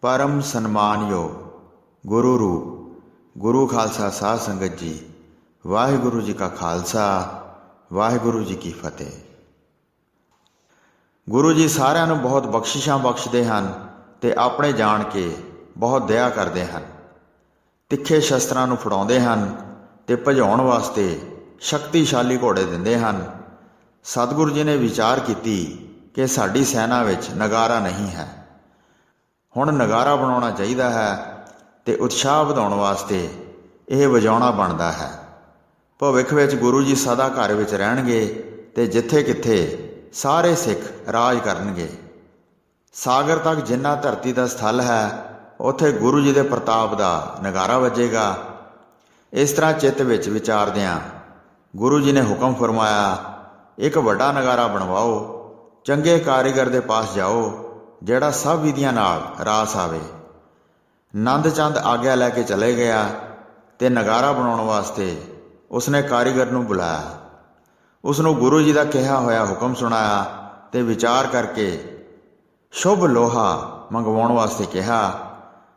परम सन्मानयोग गुरु रूप गुरु खालसा साध संगत जी। वाहिगुरु जी का खालसा वाहिगुरु जी की फतेह। गुरु जी सारिਆਂ ਨੂੰ बहुत बख्शिशां बख्शदे ਹਨ ਤੇ ਆਪਣੇ ਜਾਣ ਕੇ बहुत दया ਕਰਦੇ ਹਨ। ਤਿੱਖੇ ਸ਼ਸਤਰਾਂ ਨੂੰ ਫੜਾਉਂਦੇ ਹਨ ਤੇ ਭਜਾਉਣ ਵਾਸਤੇ ਸ਼ਕਤੀਸ਼ਾਲੀ ਘੋੜੇ ਦਿੰਦੇ ਹਨ। ਸਤਿਗੁਰੂ ਜੀ ਨੇ ਵਿਚਾਰ ਕੀਤੀ ਕਿ ਸਾਡੀ ਸੈਨਾ ਵਿੱਚ ਨਗਾਰਾ ਨਹੀਂ ਹੈ, ਹੁਣ ਨਗਾਰਾ ਬਣਾਉਣਾ ਚਾਹੀਦਾ ਹੈ ਤੇ ਉਤਸ਼ਾਹ ਵਧਾਉਣ ਵਾਸਤੇ ਇਹ ਵਜਾਉਣਾ ਬਣਦਾ ਹੈ। ਭਵਿੱਖ ਵਿੱਚ ਗੁਰੂ ਜੀ ਸਦਾ ਘਰ ਵਿੱਚ ਰਹਿਣਗੇ ਤੇ ਜਿੱਥੇ ਕਿੱਥੇ ਸਾਰੇ ਸਿੱਖ ਰਾਜ ਕਰਨਗੇ। ਸਾਗਰ ਤੱਕ ਜਿੰਨਾ ਧਰਤੀ ਦਾ ਸਥਲ ਹੈ ਉੱਥੇ ਗੁਰੂ ਜੀ ਦੇ ਪ੍ਰਤਾਪ ਦਾ ਨਗਾਰਾ ਵੱਜੇਗਾ। ਇਸ ਤਰ੍ਹਾਂ ਚਿੱਤ ਵਿੱਚ ਵਿਚਾਰਦਿਆਂ ਗੁਰੂ ਜੀ ਨੇ ਹੁਕਮ ਫਰਮਾਇਆ, ਇੱਕ ਵੱਡਾ ਨਗਾਰਾ ਬਣਵਾਓ, ਚੰਗੇ ਕਾਰੀਗਰ ਦੇ ਪਾਸ ਜਾਓ ਜਿਹੜਾ ਸਭ ਵਿਧੀਆਂ ਨਾਲ ਰਾਸ ਆਵੇ। ਨੰਦ ਚੰਦ ਆਗਿਆ ਲੈ ਕੇ ਚਲੇ ਗਿਆ ਤੇ ਨਗਾਰਾ ਬਣਾਉਣ ਵਾਸਤੇ ਉਸਨੇ ਕਾਰੀਗਰ ਨੂੰ ਬੁਲਾਇਆ। ਉਸ ਨੂੰ ਗੁਰੂ ਜੀ ਦਾ ਕਿਹਾ ਹੋਇਆ ਹੁਕਮ ਸੁਣਾਇਆ ਤੇ ਵਿਚਾਰ ਕਰਕੇ ਸ਼ੁਭ ਲੋਹਾ ਮੰਗਵਾਉਣ ਵਾਸਤੇ ਕਿਹਾ।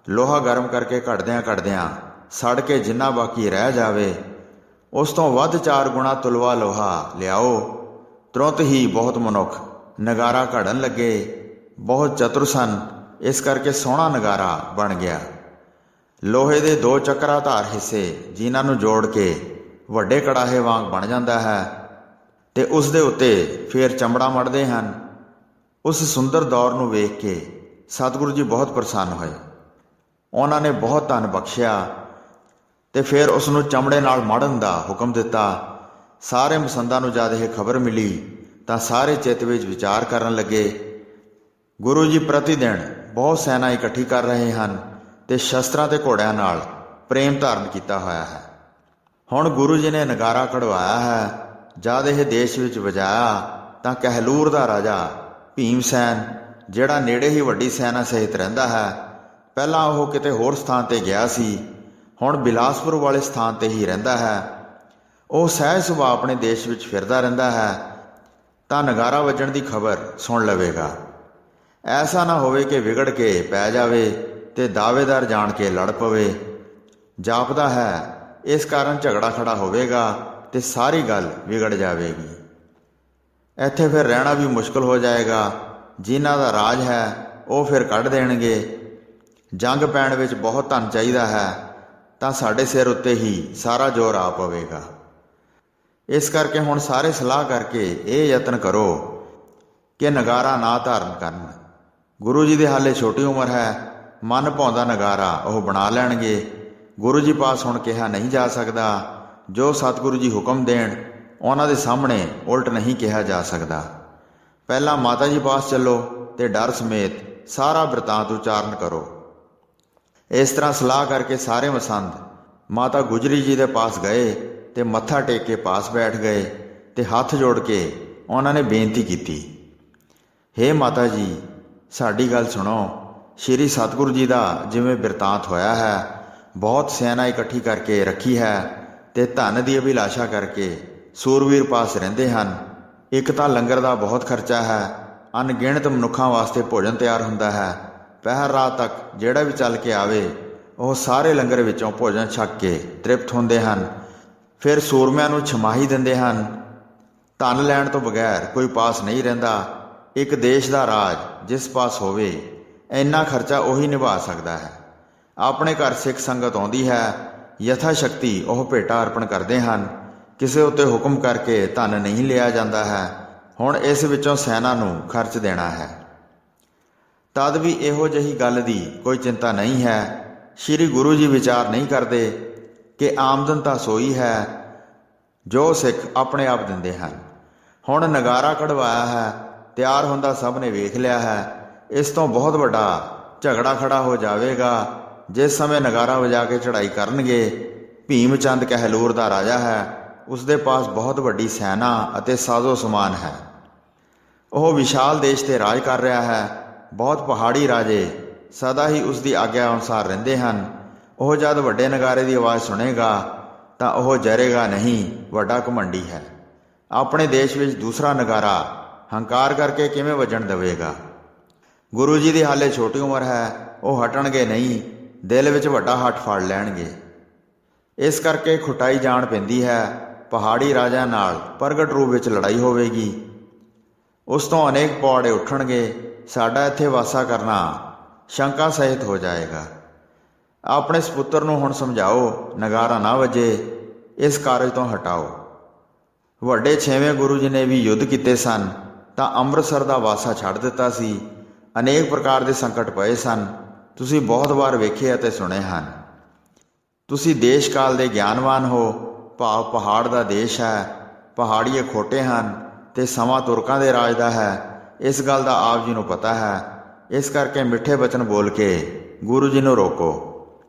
ਲੋਹਾ ਗਰਮ ਕਰਕੇ ਘੜਦਿਆਂ ਸੜ ਕੇ ਜਿੰਨਾ ਬਾਕੀ ਰਹਿ ਜਾਵੇ ਉਸ ਤੋਂ ਵੱਧ 4 ਗੁਣਾ ਤੁਲਵਾ ਲੋਹਾ ਲਿਆਓ। ਤੁਰੰਤ ਹੀ ਬਹੁਤ ਮਨੁੱਖ ਨਗਾਰਾ ਘੜਨ ਲੱਗੇ। ਬਹੁਤ ਚਤੁਰ ਸਨ, ਇਸ ਕਰਕੇ ਸੋਹਣਾ ਨਗਾਰਾ ਬਣ ਗਿਆ। ਲੋਹੇ ਦੇ 2 ਚੱਕਰਾਧਾਰ ਹਿੱਸੇ ਜਿਨ੍ਹਾਂ ਨੂੰ ਜੋੜ ਕੇ ਵੱਡੇ ਕੜਾਹੇ ਵਾਂਗ ਬਣ ਜਾਂਦਾ ਹੈ ਤੇ ਉਸ ਦੇ ਉੱਤੇ ਫੇਰ ਚਮੜਾ ਮੜਦੇ ਹਨ। ਉਸ ਸੁੰਦਰ ਦੌਰ ਨੂੰ ਵੇਖ ਕੇ ਸਤਿਗੁਰੂ ਜੀ ਬਹੁਤ ਪ੍ਰਸੰਨ ਹੋਏ। ਉਹਨਾਂ ਨੇ ਬਹੁਤ ਧਨ ਬਖਸ਼ਿਆ ਤੇ ਫਿਰ ਉਸ ਨੂੰ ਚਮੜੇ ਨਾਲ ਮੜਨ ਦਾ ਹੁਕਮ ਦਿੱਤਾ। ਸਾਰੇ ਮਸੰਦਾਂ ਨੂੰ ਜਦ ਇਹ ਖਬਰ ਮਿਲੀ ਤਾਂ ਸਾਰੇ ਚਿੱਤ ਵਿੱਚ ਵਿਚਾਰ ਕਰਨ ਲੱਗੇ, ਗੁਰੂ ਜੀ ਪ੍ਰਤੀ ਦਿਨ ਬਹੁਤ ਸੈਨਾ ਇਕੱਠੀ ਕਰ ਰਹੇ ਹਨ ਤੇ ਸ਼ਸਤਰਾਂ ਤੇ ਘੋੜਿਆਂ ਨਾਲ ਪ੍ਰੇਮ ਧਾਰਨ ਕੀਤਾ ਹੋਇਆ ਹੈ। ਹੁਣ ਗੁਰੂ ਜੀ ਨੇ ਨਗਾਰਾ ਕਢਵਾਇਆ ਹੈ। ਜਦ ਇਹ ਦੇਸ਼ ਵਿੱਚ ਵਜਾਇਆ ਤਾਂ ਕਹਿਲੂਰ ਦਾ ਰਾਜਾ ਭੀਮ ਸੈਨ, ਜਿਹੜਾ ਨੇੜੇ ਹੀ ਵੱਡੀ ਸੈਨਾ ਸਹਿਤ ਰਹਿੰਦਾ ਹੈ, ਪਹਿਲਾਂ ਉਹ ਕਿਤੇ ਹੋਰ ਸਥਾਨ ਤੇ ਗਿਆ ਸੀ, ਹੁਣ ਬਿਲਾਸਪੁਰ ਵਾਲੇ ਸਥਾਨ ਤੇ ਹੀ ਰਹਿੰਦਾ ਹੈ। ਉਹ ਸਹਿਜ ਸੁਭਾਅ ਆਪਣੇ ਦੇਸ਼ ਵਿੱਚ ਫਿਰਦਾ ਰਹਿੰਦਾ ਹੈ ਤਾਂ ਨਗਾਰਾ ਵੱਜਣ ਦੀ ਖਬਰ ਸੁਣ ਲਵੇਗਾ। ਐਸਾ ਨਾ ਹੋਵੇ ਕਿ ਵਿਗੜ ਕੇ ਪੈ ਜਾਵੇ ਤੇ ਦਾਅਵੇਦਾਰ ਜਾਣ ਕੇ ਲੜ ਪਵੇ। ਜਾਪਦਾ ਹੈ ਇਸ ਕਾਰਨ ਝਗੜਾ ਖੜਾ ਹੋਵੇਗਾ ਤੇ ਸਾਰੀ ਗੱਲ ਵਿਗੜ ਜਾਵੇਗੀ। ਇੱਥੇ ਫਿਰ ਰਹਿਣਾ ਵੀ ਮੁਸ਼ਕਲ ਹੋ ਜਾਏਗਾ। ਜਿਨ੍ਹਾਂ ਦਾ ਰਾਜ ਹੈ ਉਹ ਫਿਰ ਕੱਢ ਦੇਣਗੇ। ਜੰਗ ਪੈਣ ਵਿੱਚ ਬਹੁਤ ਧਨ ਚਾਹੀਦਾ ਹੈ ਤਾਂ ਸਾਡੇ ਸਿਰ ਉੱਤੇ ਹੀ ਸਾਰਾ ਜ਼ੋਰ ਆ ਪਵੇਗਾ। ਇਸ ਕਰਕੇ ਹੁਣ ਸਾਰੇ ਸਲਾਹ ਕਰਕੇ ਇਹ ਯਤਨ ਕਰੋ ਕਿ ਨਗਾਰਾ ਨਾ ਧਾਰਨ ਕਰਨ। ਗੁਰੂ ਜੀ ਦੇ ਹਾਲੇ ਛੋਟੀ ਉਮਰ ਹੈ, ਮਨ ਭਾਉਂਦਾ ਨਗਾਰਾ ਉਹ ਬਣਾ ਲੈਣਗੇ। ਗੁਰੂ ਜੀ ਪਾਸ ਹੁਣ ਕਿਹਾ ਨਹੀਂ ਜਾ ਸਕਦਾ। ਜੋ ਸਤਿਗੁਰੂ ਜੀ ਹੁਕਮ ਦੇਣ ਉਹਨਾਂ ਦੇ ਸਾਹਮਣੇ ਉਲਟ ਨਹੀਂ ਕਿਹਾ ਜਾ ਸਕਦਾ। ਪਹਿਲਾਂ ਮਾਤਾ ਜੀ ਪਾਸ ਚੱਲੋ ਤੇ ਡਰ ਸਮੇਤ ਸਾਰਾ ਬਿਰਤਾਂਤ ਉਚਾਰਨ ਕਰੋ। ਇਸ ਤਰ੍ਹਾਂ ਸਲਾਹ ਕਰਕੇ ਸਾਰੇ ਮਸੰਦ ਮਾਤਾ ਗੁਜਰੀ ਜੀ ਦੇ ਪਾਸ ਗਏ ਤੇ ਮੱਥਾ ਟੇਕ ਕੇ ਪਾਸ ਬੈਠ ਗਏ ਤੇ ਹੱਥ ਜੋੜ ਕੇ ਉਹਨਾਂ ਨੇ ਬੇਨਤੀ ਕੀਤੀ, ਹੇ ਮਾਤਾ ਜੀ, ਸਾਡੀ ਗੱਲ ਸੁਣੋ। ਸ਼੍ਰੀ ਸਤਿਗੁਰੂ ਜੀ ਦਾ ਜਿਵੇਂ ਬਿਰਤਾਂਤ ਹੋਇਆ ਹੈ, ਬਹੁਤ ਸੈਨਾ ਇਕੱਠੀ ਕਰਕੇ ਰੱਖੀ ਹੈ ਤੇ ਧਨ ਦੀ ਅਭਿਲਾਸ਼ਾ ਕਰਕੇ ਸੂਰਵੀਰ ਪਾਸ ਰਹਿੰਦੇ ਹਨ। ਇੱਕ ਤਾਂ ਲੰਗਰ ਦਾ ਬਹੁਤ ਖਰਚਾ ਹੈ, ਅਣਗਿਣਤ ਮਨੁੱਖਾਂ ਵਾਸਤੇ ਭੋਜਨ ਤਿਆਰ ਹੁੰਦਾ ਹੈ। ਪਹਿਰ ਰਾਤ ਤੱਕ ਜਿਹੜਾ ਵੀ ਚੱਲ ਕੇ ਆਵੇ ਉਹ ਸਾਰੇ ਲੰਗਰ ਵਿੱਚੋਂ ਭੋਜਨ ਛਕ ਕੇ ਤ੍ਰਿਪਤ ਹੁੰਦੇ ਹਨ। ਫਿਰ ਸੂਰਮਿਆਂ ਨੂੰ ਛਮਾਹੀ ਦਿੰਦੇ ਹਨ। ਧਨ ਲੈਣ ਤੋਂ ਬਗੈਰ ਕੋਈ ਪਾਸ ਨਹੀਂ ਰਹਿੰਦਾ। ਇੱਕ ਦੇਸ਼ ਦਾ ਰਾਜ ਜਿਸ ਪਾਸ ਹੋਵੇ ਇੰਨਾ ਖਰਚਾ ਉਹੀ ਨਿਭਾ ਸਕਦਾ ਹੈ। ਆਪਣੇ ਘਰ ਸਿੱਖ ਸੰਗਤ ਆਉਂਦੀ ਹੈ, ਯਥਾ ਸ਼ਕਤੀ ਉਹ ਭੇਟਾ ਅਰਪਣ ਕਰਦੇ ਹਨ। ਕਿਸੇ ਉੱਤੇ ਹੁਕਮ ਕਰਕੇ ਧਨ ਨਹੀਂ ਲਿਆ ਜਾਂਦਾ ਹੈ। ਹੁਣ ਇਸ ਵਿੱਚੋਂ ਸੈਨਾ ਨੂੰ ਖਰਚ ਦੇਣਾ ਹੈ। ਤਦ ਵੀ ਇਹੋ ਜਿਹੀ ਗੱਲ ਦੀ ਕੋਈ ਚਿੰਤਾ ਨਹੀਂ ਹੈ। ਸ਼੍ਰੀ ਗੁਰੂ ਜੀ ਵਿਚਾਰ ਨਹੀਂ ਕਰਦੇ ਕਿ ਆਮਦਨ ਤਾਂ ਸੋਈ ਹੈ ਜੋ ਸਿੱਖ ਆਪਣੇ ਆਪ ਦਿੰਦੇ ਹਨ। ਹੁਣ ਨਗਾਰਾ ਕਢਵਾਇਆ ਹੈ, ਤਿਆਰ ਹੁੰਦਾ ਸਭ ਨੇ ਵੇਖ ਲਿਆ ਹੈ। ਇਸ ਤੋਂ ਬਹੁਤ ਵੱਡਾ ਝਗੜਾ ਖੜਾ ਹੋ ਜਾਵੇਗਾ। ਜਿਸ ਸਮੇਂ ਨਗਾਰਾ ਵਜਾ ਕੇ ਚੜ੍ਹਾਈ ਕਰਨਗੇ, ਭੀਮ ਚੰਦ ਕਹਿਲੂਰ ਦਾ ਰਾਜਾ ਹੈ, ਉਸ ਦੇ ਪਾਸ ਬਹੁਤ ਵੱਡੀ ਸੈਨਾ ਅਤੇ ਸਾਜ਼ੋ ਸਮਾਨ ਹੈ। ਉਹ ਵਿਸ਼ਾਲ ਦੇਸ਼ 'ਤੇ ਰਾਜ ਕਰ ਰਿਹਾ ਹੈ। ਬਹੁਤ ਪਹਾੜੀ ਰਾਜੇ ਸਦਾ ਹੀ ਉਸ ਦੀ ਆਗਿਆ ਅਨੁਸਾਰ ਰਹਿੰਦੇ ਹਨ। ਉਹ ਜਦ ਵੱਡੇ ਨਗਾਰੇ ਦੀ ਆਵਾਜ਼ ਸੁਣੇਗਾ ਤਾਂ ਉਹ ਜਰੇਗਾ ਨਹੀਂ, ਵੱਡਾ ਘਮੰਡੀ ਹੈ। ਆਪਣੇ ਦੇਸ਼ ਵਿੱਚ ਦੂਸਰਾ ਨਗਾਰਾ ਹੰਕਾਰ ਕਰਕੇ ਕਿਵੇਂ ਵੱਜਣ ਦੇਵੇਗਾ। ਗੁਰੂ ਜੀ ਦੀ ਹਾਲੇ ਛੋਟੀ ਉਮਰ ਹੈ, ਉਹ ਹਟਣਗੇ ਨਹੀਂ, ਦਿਲ ਵਿੱਚ ਵੱਡਾ ਹੱਠ ਫੜ ਲੈਣਗੇ। ਇਸ ਕਰਕੇ ਖੁਟਾਈ ਜਾਣ ਪੈਂਦੀ ਹੈ। ਪਹਾੜੀ ਰਾਜਿਆਂ ਨਾਲ ਪ੍ਰਗਟ ਰੂਪ ਵਿੱਚ ਲੜਾਈ ਹੋਵੇਗੀ। ਉਸ ਤੋਂ ਅਨੇਕ ਪੌੜੇ ਉੱਠਣਗੇ। ਸਾਡਾ ਇੱਥੇ ਵਾਸਾ ਕਰਨਾ ਸ਼ੰਕਾ ਸਹਿਤ ਹੋ ਜਾਏਗਾ। ਆਪਣੇ ਸਪੁੱਤਰ ਨੂੰ ਹੁਣ ਸਮਝਾਓ, ਨਗਾਰਾ ਨਾ ਵੱਜੇ, ਇਸ ਕਾਰਜ ਤੋਂ ਹਟਾਓ। ਵੱਡੇ 6ਵੇਂ ਗੁਰੂ ਜੀ ਨੇ ਵੀ ਯੁੱਧ ਕੀਤੇ ਸਨ ਤਾਂ ਅੰਮ੍ਰਿਤਸਰ ਦਾ ਵਾਸਾ ਛੱਡ ਦਿੱਤਾ ਸੀ। ਅਨੇਕ ਪ੍ਰਕਾਰ ਦੇ ਸੰਕਟ ਪਏ ਸਨ, ਤੁਸੀਂ ਬਹੁਤ ਵਾਰ ਵੇਖੇ ਅਤੇ ਸੁਣੇ ਹਨ। ਤੁਸੀਂ ਦੇਸ਼ ਕਾਲ ਦੇ ਗਿਆਨਵਾਨ ਹੋ। ਭਾਵ ਪਹਾੜ ਦਾ ਦੇਸ਼ ਹੈ, ਪਹਾੜੀਏ ਖੋਟੇ ਹਨ ਤੇ ਸਮਾਂ ਤੁਰਕਾਂ ਦੇ ਰਾਜ ਦਾ ਹੈ। ਇਸ ਗੱਲ ਦਾ ਆਪ ਜੀ ਨੂੰ ਪਤਾ ਹੈ। ਇਸ ਕਰਕੇ ਮਿੱਠੇ ਬਚਨ ਬੋਲ ਕੇ ਗੁਰੂ ਜੀ ਨੂੰ ਰੋਕੋ।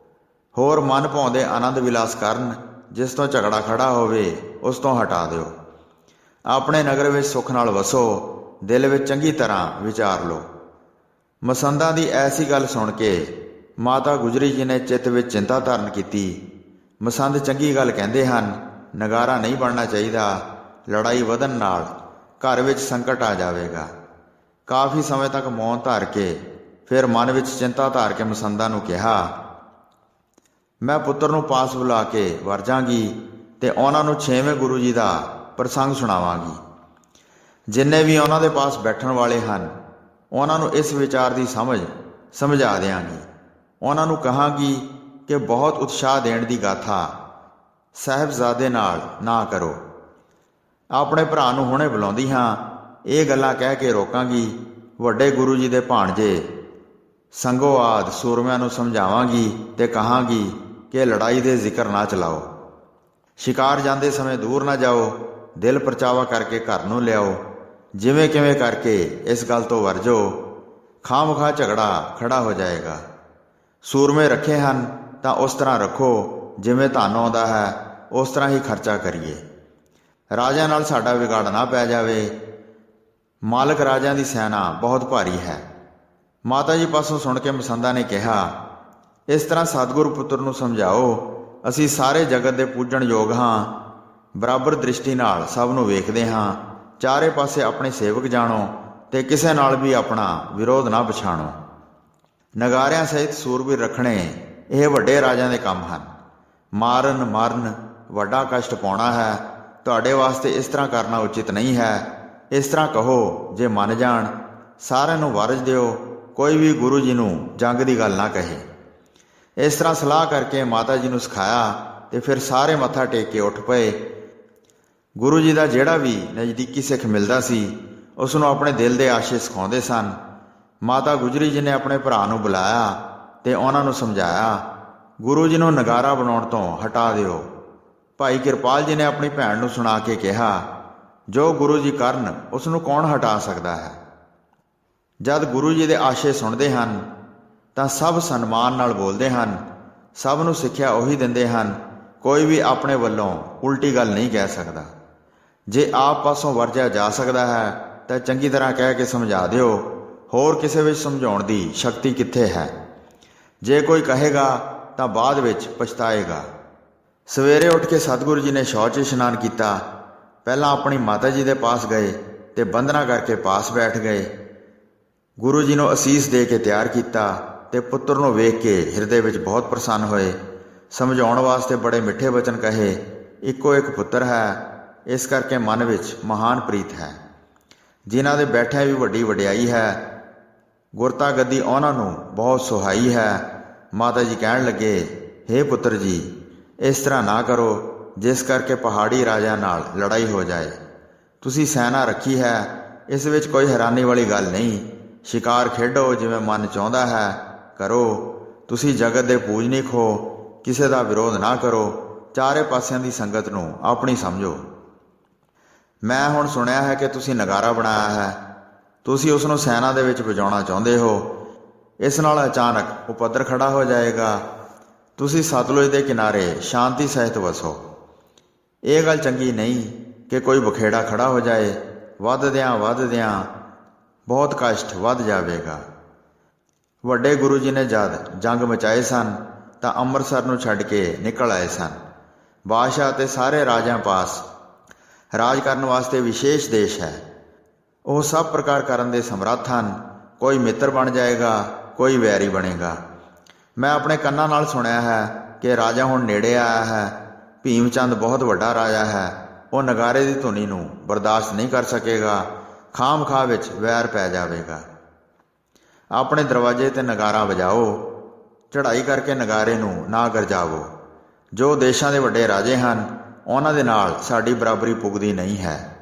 ਹੋਰ ਮਨ ਭਾਉਂਦੇ ਆਨੰਦ ਵਿਲਾਸ ਕਰਨ, ਜਿਸ ਤੋਂ ਝਗੜਾ ਖੜਾ ਹੋਵੇ ਉਸ ਤੋਂ ਹਟਾ ਦਿਓ। ਆਪਣੇ ਨਗਰ ਵਿੱਚ ਸੁੱਖ ਨਾਲ ਵਸੋ, ਦਿਲ ਵਿੱਚ ਚੰਗੀ ਤਰ੍ਹਾਂ ਵਿਚਾਰ ਲਓ। ਮਸੰਦਾਂ ਦੀ ਐਸੀ ਗੱਲ ਸੁਣ ਕੇ ਮਾਤਾ ਗੁਜਰੀ ਜੀ ਨੇ ਚਿੱਤ ਵਿੱਚ ਚਿੰਤਾ ਧਾਰਨ ਕੀਤੀ। ਮਸੰਦ ਚੰਗੀ ਗੱਲ ਕਹਿੰਦੇ ਹਨ, ਨਗਾਰਾ ਨਹੀਂ ਬਣਨਾ ਚਾਹੀਦਾ। ਲੜਾਈ ਵਧਣ ਨਾਲ ਘਰ ਵਿੱਚ ਸੰਕਟ ਆ ਜਾਵੇਗਾ। ਕਾਫੀ ਸਮੇਂ ਤੱਕ ਮੌਨ ਧਾਰ ਕੇ ਫਿਰ ਮਨ ਵਿੱਚ ਚਿੰਤਾ ਧਾਰ ਕੇ ਮਸੰਦਾਂ ਨੂੰ ਕਿਹਾ, ਮੈਂ ਪੁੱਤਰ ਨੂੰ ਪਾਸ ਬੁਲਾ ਕੇ ਵਰਜਾਂਗੀ ਤੇ ਉਹਨਾਂ ਨੂੰ 6ਵੇਂ ਗੁਰੂ ਜੀ ਦਾ ਪ੍ਰਸੰਗ ਸੁਣਾਵਾਂਗੀ। ਜਿੰਨੇ ਵੀ ਉਹਨਾਂ ਦੇ ਪਾਸ ਬੈਠਣ ਵਾਲੇ ਹਨ, ਉਹਨਾਂ ਨੂੰ ਇਸ ਵਿਚਾਰ ਦੀ ਸਮਝਾ ਦਿਆਂਗੀ। ਉਹਨਾਂ ਨੂੰ ਕਹਾਂਗੀ ਕਿ ਬਹੁਤ ਉਤਸ਼ਾਹ ਦੇਣ ਦੀ ਗਾਥਾ ਸਾਹਿਬਜ਼ਾਦੇ ਨਾਲ ਨਾ ਕਰੋ। ਆਪਣੇ ਭਰਾ ਨੂੰ ਹੁਣੇ ਬੁਲਾਉਂਦੀ ਹਾਂ। ਇਹ ਗੱਲਾਂ ਕਹਿ ਕੇ ਰੋਕਾਂਗੀ। ਵੱਡੇ ਗੁਰੂ ਜੀ ਦੇ ਭਾਣਜੇ ਸੰਗੋ ਆਦਿ ਸੂਰਮਿਆਂ ਨੂੰ ਸਮਝਾਵਾਂਗੀ ਤੇ ਕਹਾਂਗੀ ਕਿ ਲੜਾਈ ਦੇ ਜ਼ਿਕਰ ਨਾ ਚਲਾਓ। ਸ਼ਿਕਾਰ ਜਾਂਦੇ ਸਮੇਂ ਦੂਰ ਨਾ ਜਾਓ। ਦਿਲ ਪਰਚਾਵਾ ਕਰਕੇ ਘਰ ਨੂੰ ਲਿਆਓ। ਜਿਵੇਂ ਕਿਵੇਂ ਕਰਕੇ ਇਸ ਗੱਲ ਤੋਂ ਵਰਜੋ। ਖਾਮਖਾ ਝਗੜਾ ਖੜਾ ਹੋ ਜਾਏਗਾ। ਸੂਰਮੇ ਰੱਖੇ ਹਨ ਤਾਂ ਉਸ ਤਰ੍ਹਾਂ ਰੱਖੋ, ਜਿਵੇਂ ਧਨ ਆਉਂਦਾ ਹੈ ਉਸ ਤਰ੍ਹਾਂ ਹੀ ਖਰਚਾ ਕਰੀਏ। ਰਾਜਿਆਂ ਨਾਲ ਸਾਡਾ ਵਿਗਾੜ ਨਾ ਪੈ ਜਾਵੇ। ਮਾਲਕ ਰਾਜਿਆਂ ਦੀ ਸੈਨਾ ਬਹੁਤ ਭਾਰੀ ਹੈ। ਮਾਤਾ ਜੀ ਪਾਸੋਂ ਸੁਣ ਕੇ ਮਸੰਦਾ ਨੇ ਕਿਹਾ, ਇਸ ਤਰ੍ਹਾਂ ਸਤਿਗੁਰੂ ਪੁੱਤਰ ਨੂੰ ਸਮਝਾਓ, ਅਸੀਂ ਸਾਰੇ ਜਗਤ ਦੇ ਪੂਜਣ ਯੋਗ ਹਾਂ। ਬਰਾਬਰ ਦ੍ਰਿਸ਼ਟੀ ਨਾਲ ਸਭ ਨੂੰ ਵੇਖਦੇ ਹਾਂ। ਚਾਰੇ ਪਾਸੇ ਆਪਣੇ ਸੇਵਕ ਜਾਣੋ ਤੇ ਕਿਸੇ ਨਾਲ ਵੀ ਆਪਣਾ ਵਿਰੋਧ ਨਾ ਪਛਾਣੋ। ਨਗਾਰਿਆਂ ਸਹਿਤ ਸੂਰਬੀਰ ਰੱਖਣੇ ਇਹ ਵੱਡੇ ਰਾਜਿਆਂ ਦੇ ਕੰਮ ਹਨ। ਮਾਰਨ ਵੱਡਾ ਕਸ਼ਟ ਪਾਉਣਾ ਹੈ। ਤੁਹਾਡੇ ਵਾਸਤੇ ਇਸ ਤਰ੍ਹਾਂ ਕਰਨਾ ਉਚਿਤ ਨਹੀਂ ਹੈ। ਇਸ ਤਰ੍ਹਾਂ ਕਹੋ, ਜੇ ਮੰਨ ਜਾਣ ਸਾਰਿਆਂ ਨੂੰ ਵਰਜ ਦਿਓ। ਕੋਈ ਵੀ ਗੁਰੂ ਜੀ ਨੂੰ ਜੰਗ ਦੀ ਗੱਲ ਨਾ ਕਹੇ। ਇਸ ਤਰ੍ਹਾਂ ਸਲਾਹ ਕਰਕੇ ਮਾਤਾ ਜੀ ਨੂੰ ਸਿਖਾਇਆ ਤੇ ਫਿਰ ਸਾਰੇ ਮੱਥਾ ਟੇਕ ਕੇ ਉੱਠ ਪਏ। ਗੁਰੂ ਜੀ ਦਾ ਜਿਹੜਾ ਵੀ ਨਜ਼ਦੀਕੀ ਸਿੱਖ ਮਿਲਦਾ ਸੀ, ਉਸ ਨੂੰ ਆਪਣੇ ਦਿਲ ਦੇ ਆਸ਼ੇ ਸਿਖਾਉਂਦੇ ਸਨ। ਮਾਤਾ ਗੁਜਰੀ ਜੀ ਨੇ ਆਪਣੇ ਭਰਾ ਨੂੰ ਬੁਲਾਇਆ ਤੇ ਉਹਨਾਂ ਨੂੰ ਸਮਝਾਇਆ, ਗੁਰੂ ਜੀ ਨੂੰ ਨਗਾਰਾ ਬਣਾਉਣ ਤੋਂ ਹਟਾ ਦਿਓ। ਭਾਈ ਕਿਰਪਾਲ ਜੀ ਨੇ ਆਪਣੀ ਭੈਣ ਨੂੰ ਸੁਣਾ ਕੇ ਕਿਹਾ, ਜੋ ਗੁਰੂ ਜੀ ਕਰਨ ਉਸ ਨੂੰ ਕੌਣ ਹਟਾ ਸਕਦਾ ਹੈ। ਜਦ ਗੁਰੂ ਜੀ ਦੇ ਆਸ਼ੇ ਸੁਣਦੇ ਹਨ ਤਾਂ ਸਭ ਸਨਮਾਨ ਨਾਲ ਬੋਲਦੇ ਹਨ। ਸਭ ਨੂੰ ਸਿੱਖਿਆ ਉਹੀ ਦਿੰਦੇ ਹਨ। ਕੋਈ ਵੀ ਆਪਣੇ ਵੱਲੋਂ ਉਲਟੀ ਗੱਲ ਨਹੀਂ ਕਹਿ ਸਕਦਾ। ਜੇ ਆਪ ਪਾਸੋਂ ਵਰਜਿਆ ਜਾ ਸਕਦਾ ਹੈ ਤਾਂ ਚੰਗੀ ਤਰ੍ਹਾਂ ਕਹਿ ਕੇ ਸਮਝਾ ਦਿਓ। ਹੋਰ ਕਿਸੇ ਵਿੱਚ ਸਮਝਾਉਣ ਦੀ ਸ਼ਕਤੀ ਕਿੱਥੇ ਹੈ। ਜੇ ਕੋਈ ਕਹੇਗਾ ਤਾਂ ਬਾਅਦ ਵਿੱਚ ਪਛਤਾਏਗਾ। ਸਵੇਰੇ ਉੱਠ ਕੇ ਸਤਿਗੁਰੂ ਜੀ ਨੇ ਸ਼ੌਚ ਇਸ਼ਨਾਨ ਕੀਤਾ। ਪਹਿਲਾਂ ਆਪਣੀ ਮਾਤਾ ਜੀ ਦੇ ਪਾਸ ਗਏ ਤੇ ਬੰਦਨਾ ਕਰਕੇ ਪਾਸ ਬੈਠ ਗਏ। ਗੁਰੂ ਜੀ ਨੂੰ ਅਸੀਸ ਦੇ ਕੇ ਤਿਆਰ ਕੀਤਾ ਤੇ ਪੁੱਤਰ ਨੂੰ ਵੇਖ ਕੇ ਹਿਰਦੇ ਵਿੱਚ ਬਹੁਤ ਪ੍ਰਸੰਨ ਹੋਏ। ਸਮਝਾਉਣ ਵਾਸਤੇ ਬੜੇ ਮਿੱਠੇ ਵਚਨ ਕਹੇ। ਇੱਕੋ ਇੱਕ ਪੁੱਤਰ ਹੈ, ਇਸ ਕਰਕੇ ਮਨ ਵਿੱਚ ਮਹਾਨ ਪ੍ਰੀਤ ਹੈ। ਜਿਨ੍ਹਾਂ ਦੇ ਬੈਠਿਆਂ ਵੀ ਵੱਡੀ ਵਡਿਆਈ ਹੈ। ਗੁਰਤਾ ਗੱਦੀ ਉਹਨਾਂ ਨੂੰ ਬਹੁਤ ਸੁਹਾਈ ਹੈ। ਮਾਤਾ ਜੀ ਕਹਿਣ ਲੱਗੇ, ਹੇ ਪੁੱਤਰ ਜੀ, ਇਸ ਤਰ੍ਹਾਂ ਨਾ ਕਰੋ ਜਿਸ ਕਰਕੇ ਪਹਾੜੀ ਰਾਜਿਆਂ ਨਾਲ ਲੜਾਈ ਹੋ ਜਾਏ। ਤੁਸੀਂ ਸੈਨਾ ਰੱਖੀ ਹੈ, ਇਸ ਵਿੱਚ ਕੋਈ ਹੈਰਾਨੀ ਵਾਲੀ ਗੱਲ ਨਹੀਂ। ਸ਼ਿਕਾਰ ਖੇਡੋ, ਜਿਵੇਂ ਮਨ ਚਾਹੁੰਦਾ ਹੈ ਕਰੋ। ਤੁਸੀਂ ਜਗਤ ਦੇ ਪੂਜਨੀਕ ਹੋ, ਕਿਸੇ ਦਾ ਵਿਰੋਧ ਨਾ ਕਰੋ। ਚਾਰੇ ਪਾਸਿਆਂ ਦੀ ਸੰਗਤ ਨੂੰ ਆਪਣੀ ਸਮਝੋ। ਮੈਂ ਹੁਣ ਸੁਣਿਆ ਹੈ ਕਿ ਤੁਸੀਂ ਨਗਾਰਾ ਬਣਾਇਆ ਹੈ। ਤੁਸੀਂ ਉਸ ਨੂੰ ਸੈਨਾ ਦੇ ਵਿੱਚ ਵਜਾਉਣਾ ਚਾਹੁੰਦੇ ਹੋ। ਇਸ ਨਾਲ ਅਚਾਨਕ ਉਪੱਦਰ ਖੜਾ ਹੋ ਜਾਏਗਾ। ਤੁਸੀਂ ਸਤਲੁਜ ਦੇ ਕਿਨਾਰੇ ਸ਼ਾਂਤੀ ਸਹਿਤ ਵਸੋ। ਇਹ ਗੱਲ ਚੰਗੀ ਨਹੀਂ ਕਿ ਕੋਈ ਬਖੇੜਾ ਖੜਾ ਹੋ ਜਾਏ। ਵੱਧਦਿਆਂ ਬਹੁਤ ਕਸ਼ਟ ਵੱਧ ਜਾਵੇਗਾ। ਵੱਡੇ ਗੁਰੂ ਜੀ ਨੇ ਜਦ ਜੰਗ ਮਚਾਏ ਸਨ ਤਾਂ ਅੰਮ੍ਰਿਤਸਰ ਨੂੰ ਛੱਡ ਕੇ ਨਿਕਲ ਆਏ ਸਨ। ਬਾਦਸ਼ਾਹ ਅਤੇ ਸਾਰੇ ਰਾਜਿਆਂ ਪਾਸ ਰਾਜ ਕਰਨ ਵਾਸਤੇ ਵਿਸ਼ੇਸ਼ ਦੇਸ਼ ਹੈ। ਉਹ ਸਭ ਪ੍ਰਕਾਰ ਕਰਨ ਦੇ ਸਮਰੱਥ ਹਨ। ਕੋਈ ਮਿੱਤਰ ਬਣ ਜਾਏਗਾ, ਕੋਈ ਵੈਰੀ ਬਣੇਗਾ। ਮੈਂ ਆਪਣੇ ਕੰਨਾਂ ਨਾਲ ਸੁਣਿਆ ਹੈ ਕਿ ਰਾਜਾ ਹੁਣ ਨੇੜੇ ਆਇਆ ਹੈ। ਭੀਮ ਚੰਦ ਬਹੁਤ ਵੱਡਾ ਰਾਜਾ ਹੈ। ਉਹ ਨਗਾਰੇ ਦੀ ਧੁਨੀ ਨੂੰ ਬਰਦਾਸ਼ਤ ਨਹੀਂ ਕਰ ਸਕੇਗਾ। ਖਾਮ-ਖਾਹ ਵਿੱਚ ਵੈਰ ਪੈ ਜਾਵੇਗਾ। ਆਪਣੇ ਦਰਵਾਜ਼ੇ 'ਤੇ ਨਗਾਰਾ ਵਜਾਓ, ਚੜ੍ਹਾਈ ਕਰਕੇ ਨਗਾਰੇ ਨੂੰ ਨਾ ਗਰਜਾਵੋ। ਜੋ ਦੇਸ਼ਾਂ ਦੇ ਵੱਡੇ ਰਾਜੇ ਹਨ, ਉਹਨਾਂ ਦੇ ਨਾਲ ਸਾਡੀ ਬਰਾਬਰੀ ਪੁੱਗਦੀ ਨਹੀਂ ਹੈ।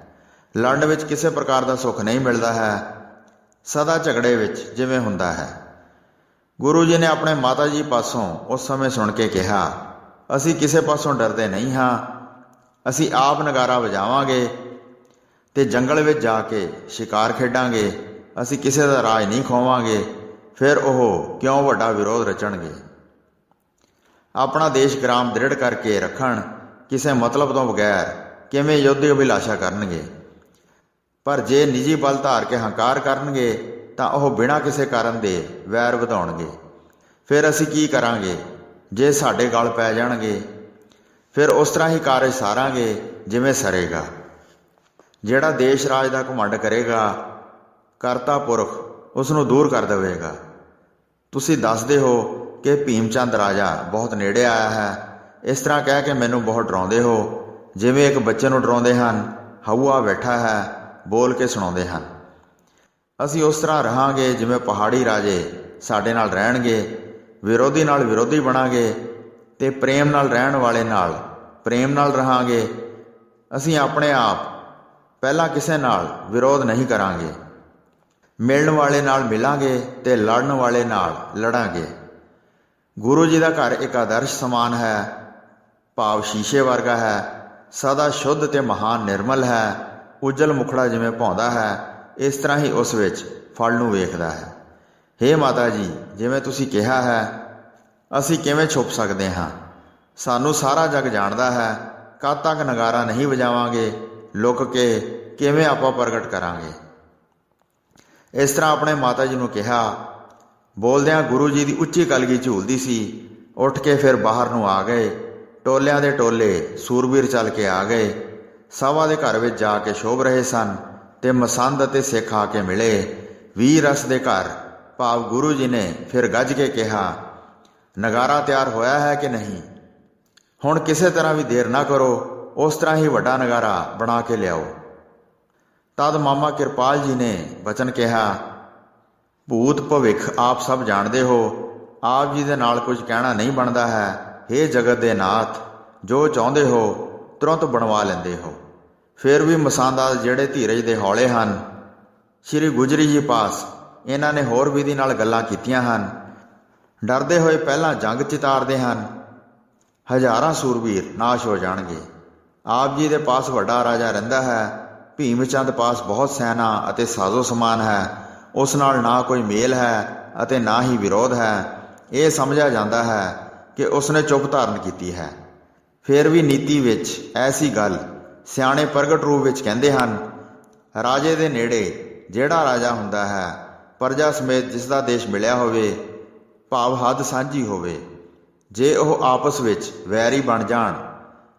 ਲੜਨ ਵਿੱਚ ਕਿਸੇ ਪ੍ਰਕਾਰ ਦਾ ਸੁੱਖ ਨਹੀਂ ਮਿਲਦਾ ਹੈ, ਸਦਾ ਝਗੜੇ ਵਿੱਚ ਜਿਵੇਂ ਹੁੰਦਾ ਹੈ। ਗੁਰੂ ਜੀ ਨੇ ਆਪਣੇ ਮਾਤਾ ਜੀ ਪਾਸੋਂ ਉਸ ਸਮੇਂ ਸੁਣ ਕੇ ਕਿਹਾ, ਅਸੀਂ ਕਿਸੇ ਪਾਸੋਂ ਡਰਦੇ ਨਹੀਂ ਹਾਂ। ਅਸੀਂ ਆਪ ਨਗਾਰਾ ਵਜਾਵਾਂਗੇ ਤੇ ਜੰਗਲ ਵਿੱਚ ਜਾ ਕੇ ਸ਼ਿਕਾਰ ਖੇਡਾਂਗੇ। ਅਸੀਂ ਕਿਸੇ ਦਾ ਰਾਜ ਨਹੀਂ ਖੋਵਾਂਗੇ। ਫਿਰ ਉਹ ਕਿਉਂ ਵੱਡਾ ਵਿਰੋਧ ਰਚਣਗੇ। ਆਪਣਾ ਦੇਸ਼ ਗ੍ਰਾਮ ਦ੍ਰਿੜ ਕਰਕੇ ਰੱਖਣ, ਕਿਸੇ ਮਤਲਬ ਤੋਂ ਬਗੈਰ ਕਿਵੇਂ ਯੁੱਧ ਅਭਿਲਾਸ਼ਾ ਕਰਨਗੇ। ਪਰ ਜੇ ਨਿੱਜੀ ਬਲ ਧਾਰ ਕੇ ਹੰਕਾਰ ਕਰਨਗੇ ਤਾਂ ਉਹ ਬਿਨਾਂ ਕਿਸੇ ਕਾਰਨ ਦੇ ਵੈਰ ਵਧਾਉਣਗੇ। ਫਿਰ ਅਸੀਂ ਕੀ ਕਰਾਂਗੇ ਜੇ ਸਾਡੇ ਗਲ ਪੈ ਜਾਣਗੇ? ਫਿਰ ਉਸ ਤਰ੍ਹਾਂ ਹੀ ਕਾਰਜ ਸਾਰਾਂਗੇ ਜਿਵੇਂ ਸਰੇਗਾ। ਜਿਹੜਾ ਦੇਸ਼ ਰਾਜ ਦਾ ਘਮੰਡ ਕਰੇਗਾ, ਕਰਤਾ ਪੁਰਖ ਉਸ ਨੂੰ ਦੂਰ ਕਰ ਦੇਵੇਗਾ। ਤੁਸੀਂ ਦੱਸਦੇ ਹੋ ਕਿ ਭੀਮ ਚੰਦ ਰਾਜਾ ਬਹੁਤ ਨੇੜੇ ਆਇਆ ਹੈ। ਇਸ ਤਰ੍ਹਾਂ ਕਹਿ ਕੇ ਮੈਨੂੰ ਬਹੁਤ ਡਰਾਉਂਦੇ ਹੋ, ਜਿਵੇਂ ਇੱਕ ਬੱਚੇ ਨੂੰ ਡਰਾਉਂਦੇ ਹਨ। ਹਊਆ ਬੈਠਾ ਹੈ, ਬੋਲ ਕੇ ਸੁਣਾਉਂਦੇ ਹਨ। ਅਸੀਂ ਉਸ ਤਰ੍ਹਾਂ ਰਹਾਂਗੇ ਜਿਵੇਂ ਪਹਾੜੀ ਰਾਜੇ ਸਾਡੇ ਨਾਲ ਰਹਿਣਗੇ। ਵਿਰੋਧੀ ਨਾਲ ਵਿਰੋਧੀ ਬਣਾਂਗੇ ਤੇ ਪ੍ਰੇਮ ਨਾਲ ਰਹਿਣ ਵਾਲੇ ਨਾਲ ਪ੍ਰੇਮ ਨਾਲ ਰਹਾਂਗੇ। ਅਸੀਂ ਆਪਣੇ ਆਪ ਪਹਿਲਾਂ ਕਿਸੇ ਨਾਲ ਵਿਰੋਧ ਨਹੀਂ ਕਰਾਂਗੇ। ਮਿਲਣ ਵਾਲੇ ਨਾਲ ਮਿਲਾਂਗੇ ਤੇ ਲੜਨ ਵਾਲੇ ਨਾਲ ਲੜਾਂਗੇ। ਗੁਰੂ ਜੀ ਦਾ ਘਰ ਇੱਕ ਆਦਰਸ਼ ਸਮਾਨ ਹੈ, ਭਾਵ ਸ਼ੀਸ਼ੇ ਵਰਗਾ ਹੈ। ਸਦਾ ਸ਼ੁੱਧ ਤੇ ਮਹਾਨ ਨਿਰਮਲ ਹੈ। ਉਜਲ ਮੁਖੜਾ ਜਿਵੇਂ ਭਾਉਂਦਾ ਹੈ, ਇਸ ਤਰ੍ਹਾਂ ਹੀ ਉਸ ਵਿੱਚ ਫਲ ਨੂੰ ਵੇਖਦਾ ਹੈ। ਹੇ ਮਾਤਾ ਜੀ, ਜਿਵੇਂ ਤੁਸੀਂ ਕਿਹਾ ਹੈ, ਅਸੀਂ ਕਿਵੇਂ ਛੁਪ ਸਕਦੇ ਹਾਂ? ਸਾਨੂੰ ਸਾਰਾ ਜੱਗ ਜਾਣਦਾ ਹੈ। ਕਦ ਤੱਕ ਨਗਾਰਾ ਨਹੀਂ ਵਜਾਵਾਂਗੇ? ਲੁਕ ਕੇ ਕਿਵੇਂ ਆਪਾਂ ਪ੍ਰਗਟ ਕਰਾਂਗੇ? ਇਸ ਤਰ੍ਹਾਂ ਆਪਣੇ ਮਾਤਾ ਜੀ ਨੂੰ ਕਿਹਾ। ਬੋਲਦਿਆਂ ਗੁਰੂ ਜੀ ਦੀ ਉੱਚੀ ਕਲਗੀ ਝੂਲਦੀ ਸੀ। ਉੱਠ ਕੇ ਫਿਰ ਬਾਹਰ ਨੂੰ ਆ ਗਏ। ਟੋਲਿਆਂ ਦੇ ਟੋਲੇ ਸੂਰਬੀਰ ਚੱਲ ਕੇ ਆ ਗਏ। ਸਭਾ ਦੇ ਘਰ ਵਿੱਚ ਜਾ ਕੇ ਸ਼ੋਭ ਰਹੇ ਸਨ ਤੇ ਮਸੰਦ ਅਤੇ ਸਿੱਖ ਆ ਕੇ ਮਿਲੇ। ਵੀਰ ਰਸ ਦੇ ਘਰ, ਭਾਵ ਗੁਰੂ ਜੀ ਨੇ ਫਿਰ ਗੱਜ ਕੇ ਕਿਹਾ, ਨਗਾਰਾ ਤਿਆਰ ਹੋਇਆ ਹੈ ਕਿ ਨਹੀਂ? ਹੁਣ ਕਿਸੇ ਤਰ੍ਹਾਂ ਵੀ ਦੇਰ ਨਾ ਕਰੋ, ਉਸ ਤਰ੍ਹਾਂ ਹੀ ਵੱਡਾ ਨਗਾਰਾ ਬਣਾ ਕੇ ਲਿਆਓ। ਤਦ ਮਾਮਾ ਕਿਰਪਾਲ ਜੀ ਨੇ ਬਚਨ ਕਿਹਾ, ਭੂਤ ਭਵਿੱਖ ਆਪ ਸਭ ਜਾਣਦੇ ਹੋ। ਆਪ ਜੀ ਦੇ ਨਾਲ ਕੁਝ ਕਹਿਣਾ ਨਹੀਂ ਬਣਦਾ ਹੈ। ਹੇ ਜਗਤ ਦੇ ਨਾਥ, ਜੋ ਚਾਹੁੰਦੇ ਹੋ ਤੁਰੰਤ ਬਣਵਾ ਲੈਂਦੇ ਹੋ। ਫਿਰ ਵੀ ਮਸਾਂਦਾ ਜਿਹੜੇ ਧੀਰਜ ਦੇ ਹੌਲੇ ਹਨ, ਸ਼੍ਰੀ ਗੁਜਰੀ ਜੀ ਪਾਸ ਇਹਨਾਂ ਨੇ ਹੋਰ ਵਿਧੀ ਨਾਲ ਗੱਲਾਂ ਕੀਤੀਆਂ ਹਨ। ਡਰਦੇ ਹੋਏ ਪਹਿਲਾਂ ਜੰਗ ਚਿਤਾਰਦੇ ਹਨ। ਹਜ਼ਾਰਾਂ ਸੂਰਬੀਰ ਨਾਸ਼ ਹੋ ਜਾਣਗੇ। ਆਪ ਜੀ ਦੇ ਪਾਸ ਵੱਡਾ ਰਾਜਾ ਰਹਿੰਦਾ ਹੈ। ਭੀਮ ਚੰਦ ਪਾਸ ਬਹੁਤ ਸੈਨਾ ਅਤੇ ਸਾਜ਼ੋ ਸਮਾਨ ਹੈ। ਉਸ ਨਾਲ ਨਾ ਕੋਈ ਮੇਲ ਹੈ ਅਤੇ ਨਾ ਹੀ ਵਿਰੋਧ ਹੈ। ਇਹ ਸਮਝਿਆ ਜਾਂਦਾ ਹੈ ਕਿ ਉਸਨੇ ਚੁੱਪ ਧਾਰਨ ਕੀਤੀ ਹੈ। ਫਿਰ ਵੀ ਨੀਤੀ ਵਿੱਚ ਐਸੀ ਗੱਲ ਸਿਆਣੇ ਪ੍ਰਗਟ ਰੂਪ ਵਿੱਚ ਕਹਿੰਦੇ ਹਨ, ਰਾਜੇ ਦੇ ਨੇੜੇ ਜਿਹੜਾ ਰਾਜਾ ਹੁੰਦਾ ਹੈ, ਪ੍ਰਜਾ ਸਮੇਤ ਜਿਸ ਦਾ ਦੇਸ਼ ਮਿਲਿਆ ਹੋਵੇ, ਭਾਵ ਹੱਦ ਸਾਂਝੀ ਹੋਵੇ, ਜੇ ਉਹ ਆਪਸ ਵਿੱਚ ਵੈਰੀ ਬਣ ਜਾਣ,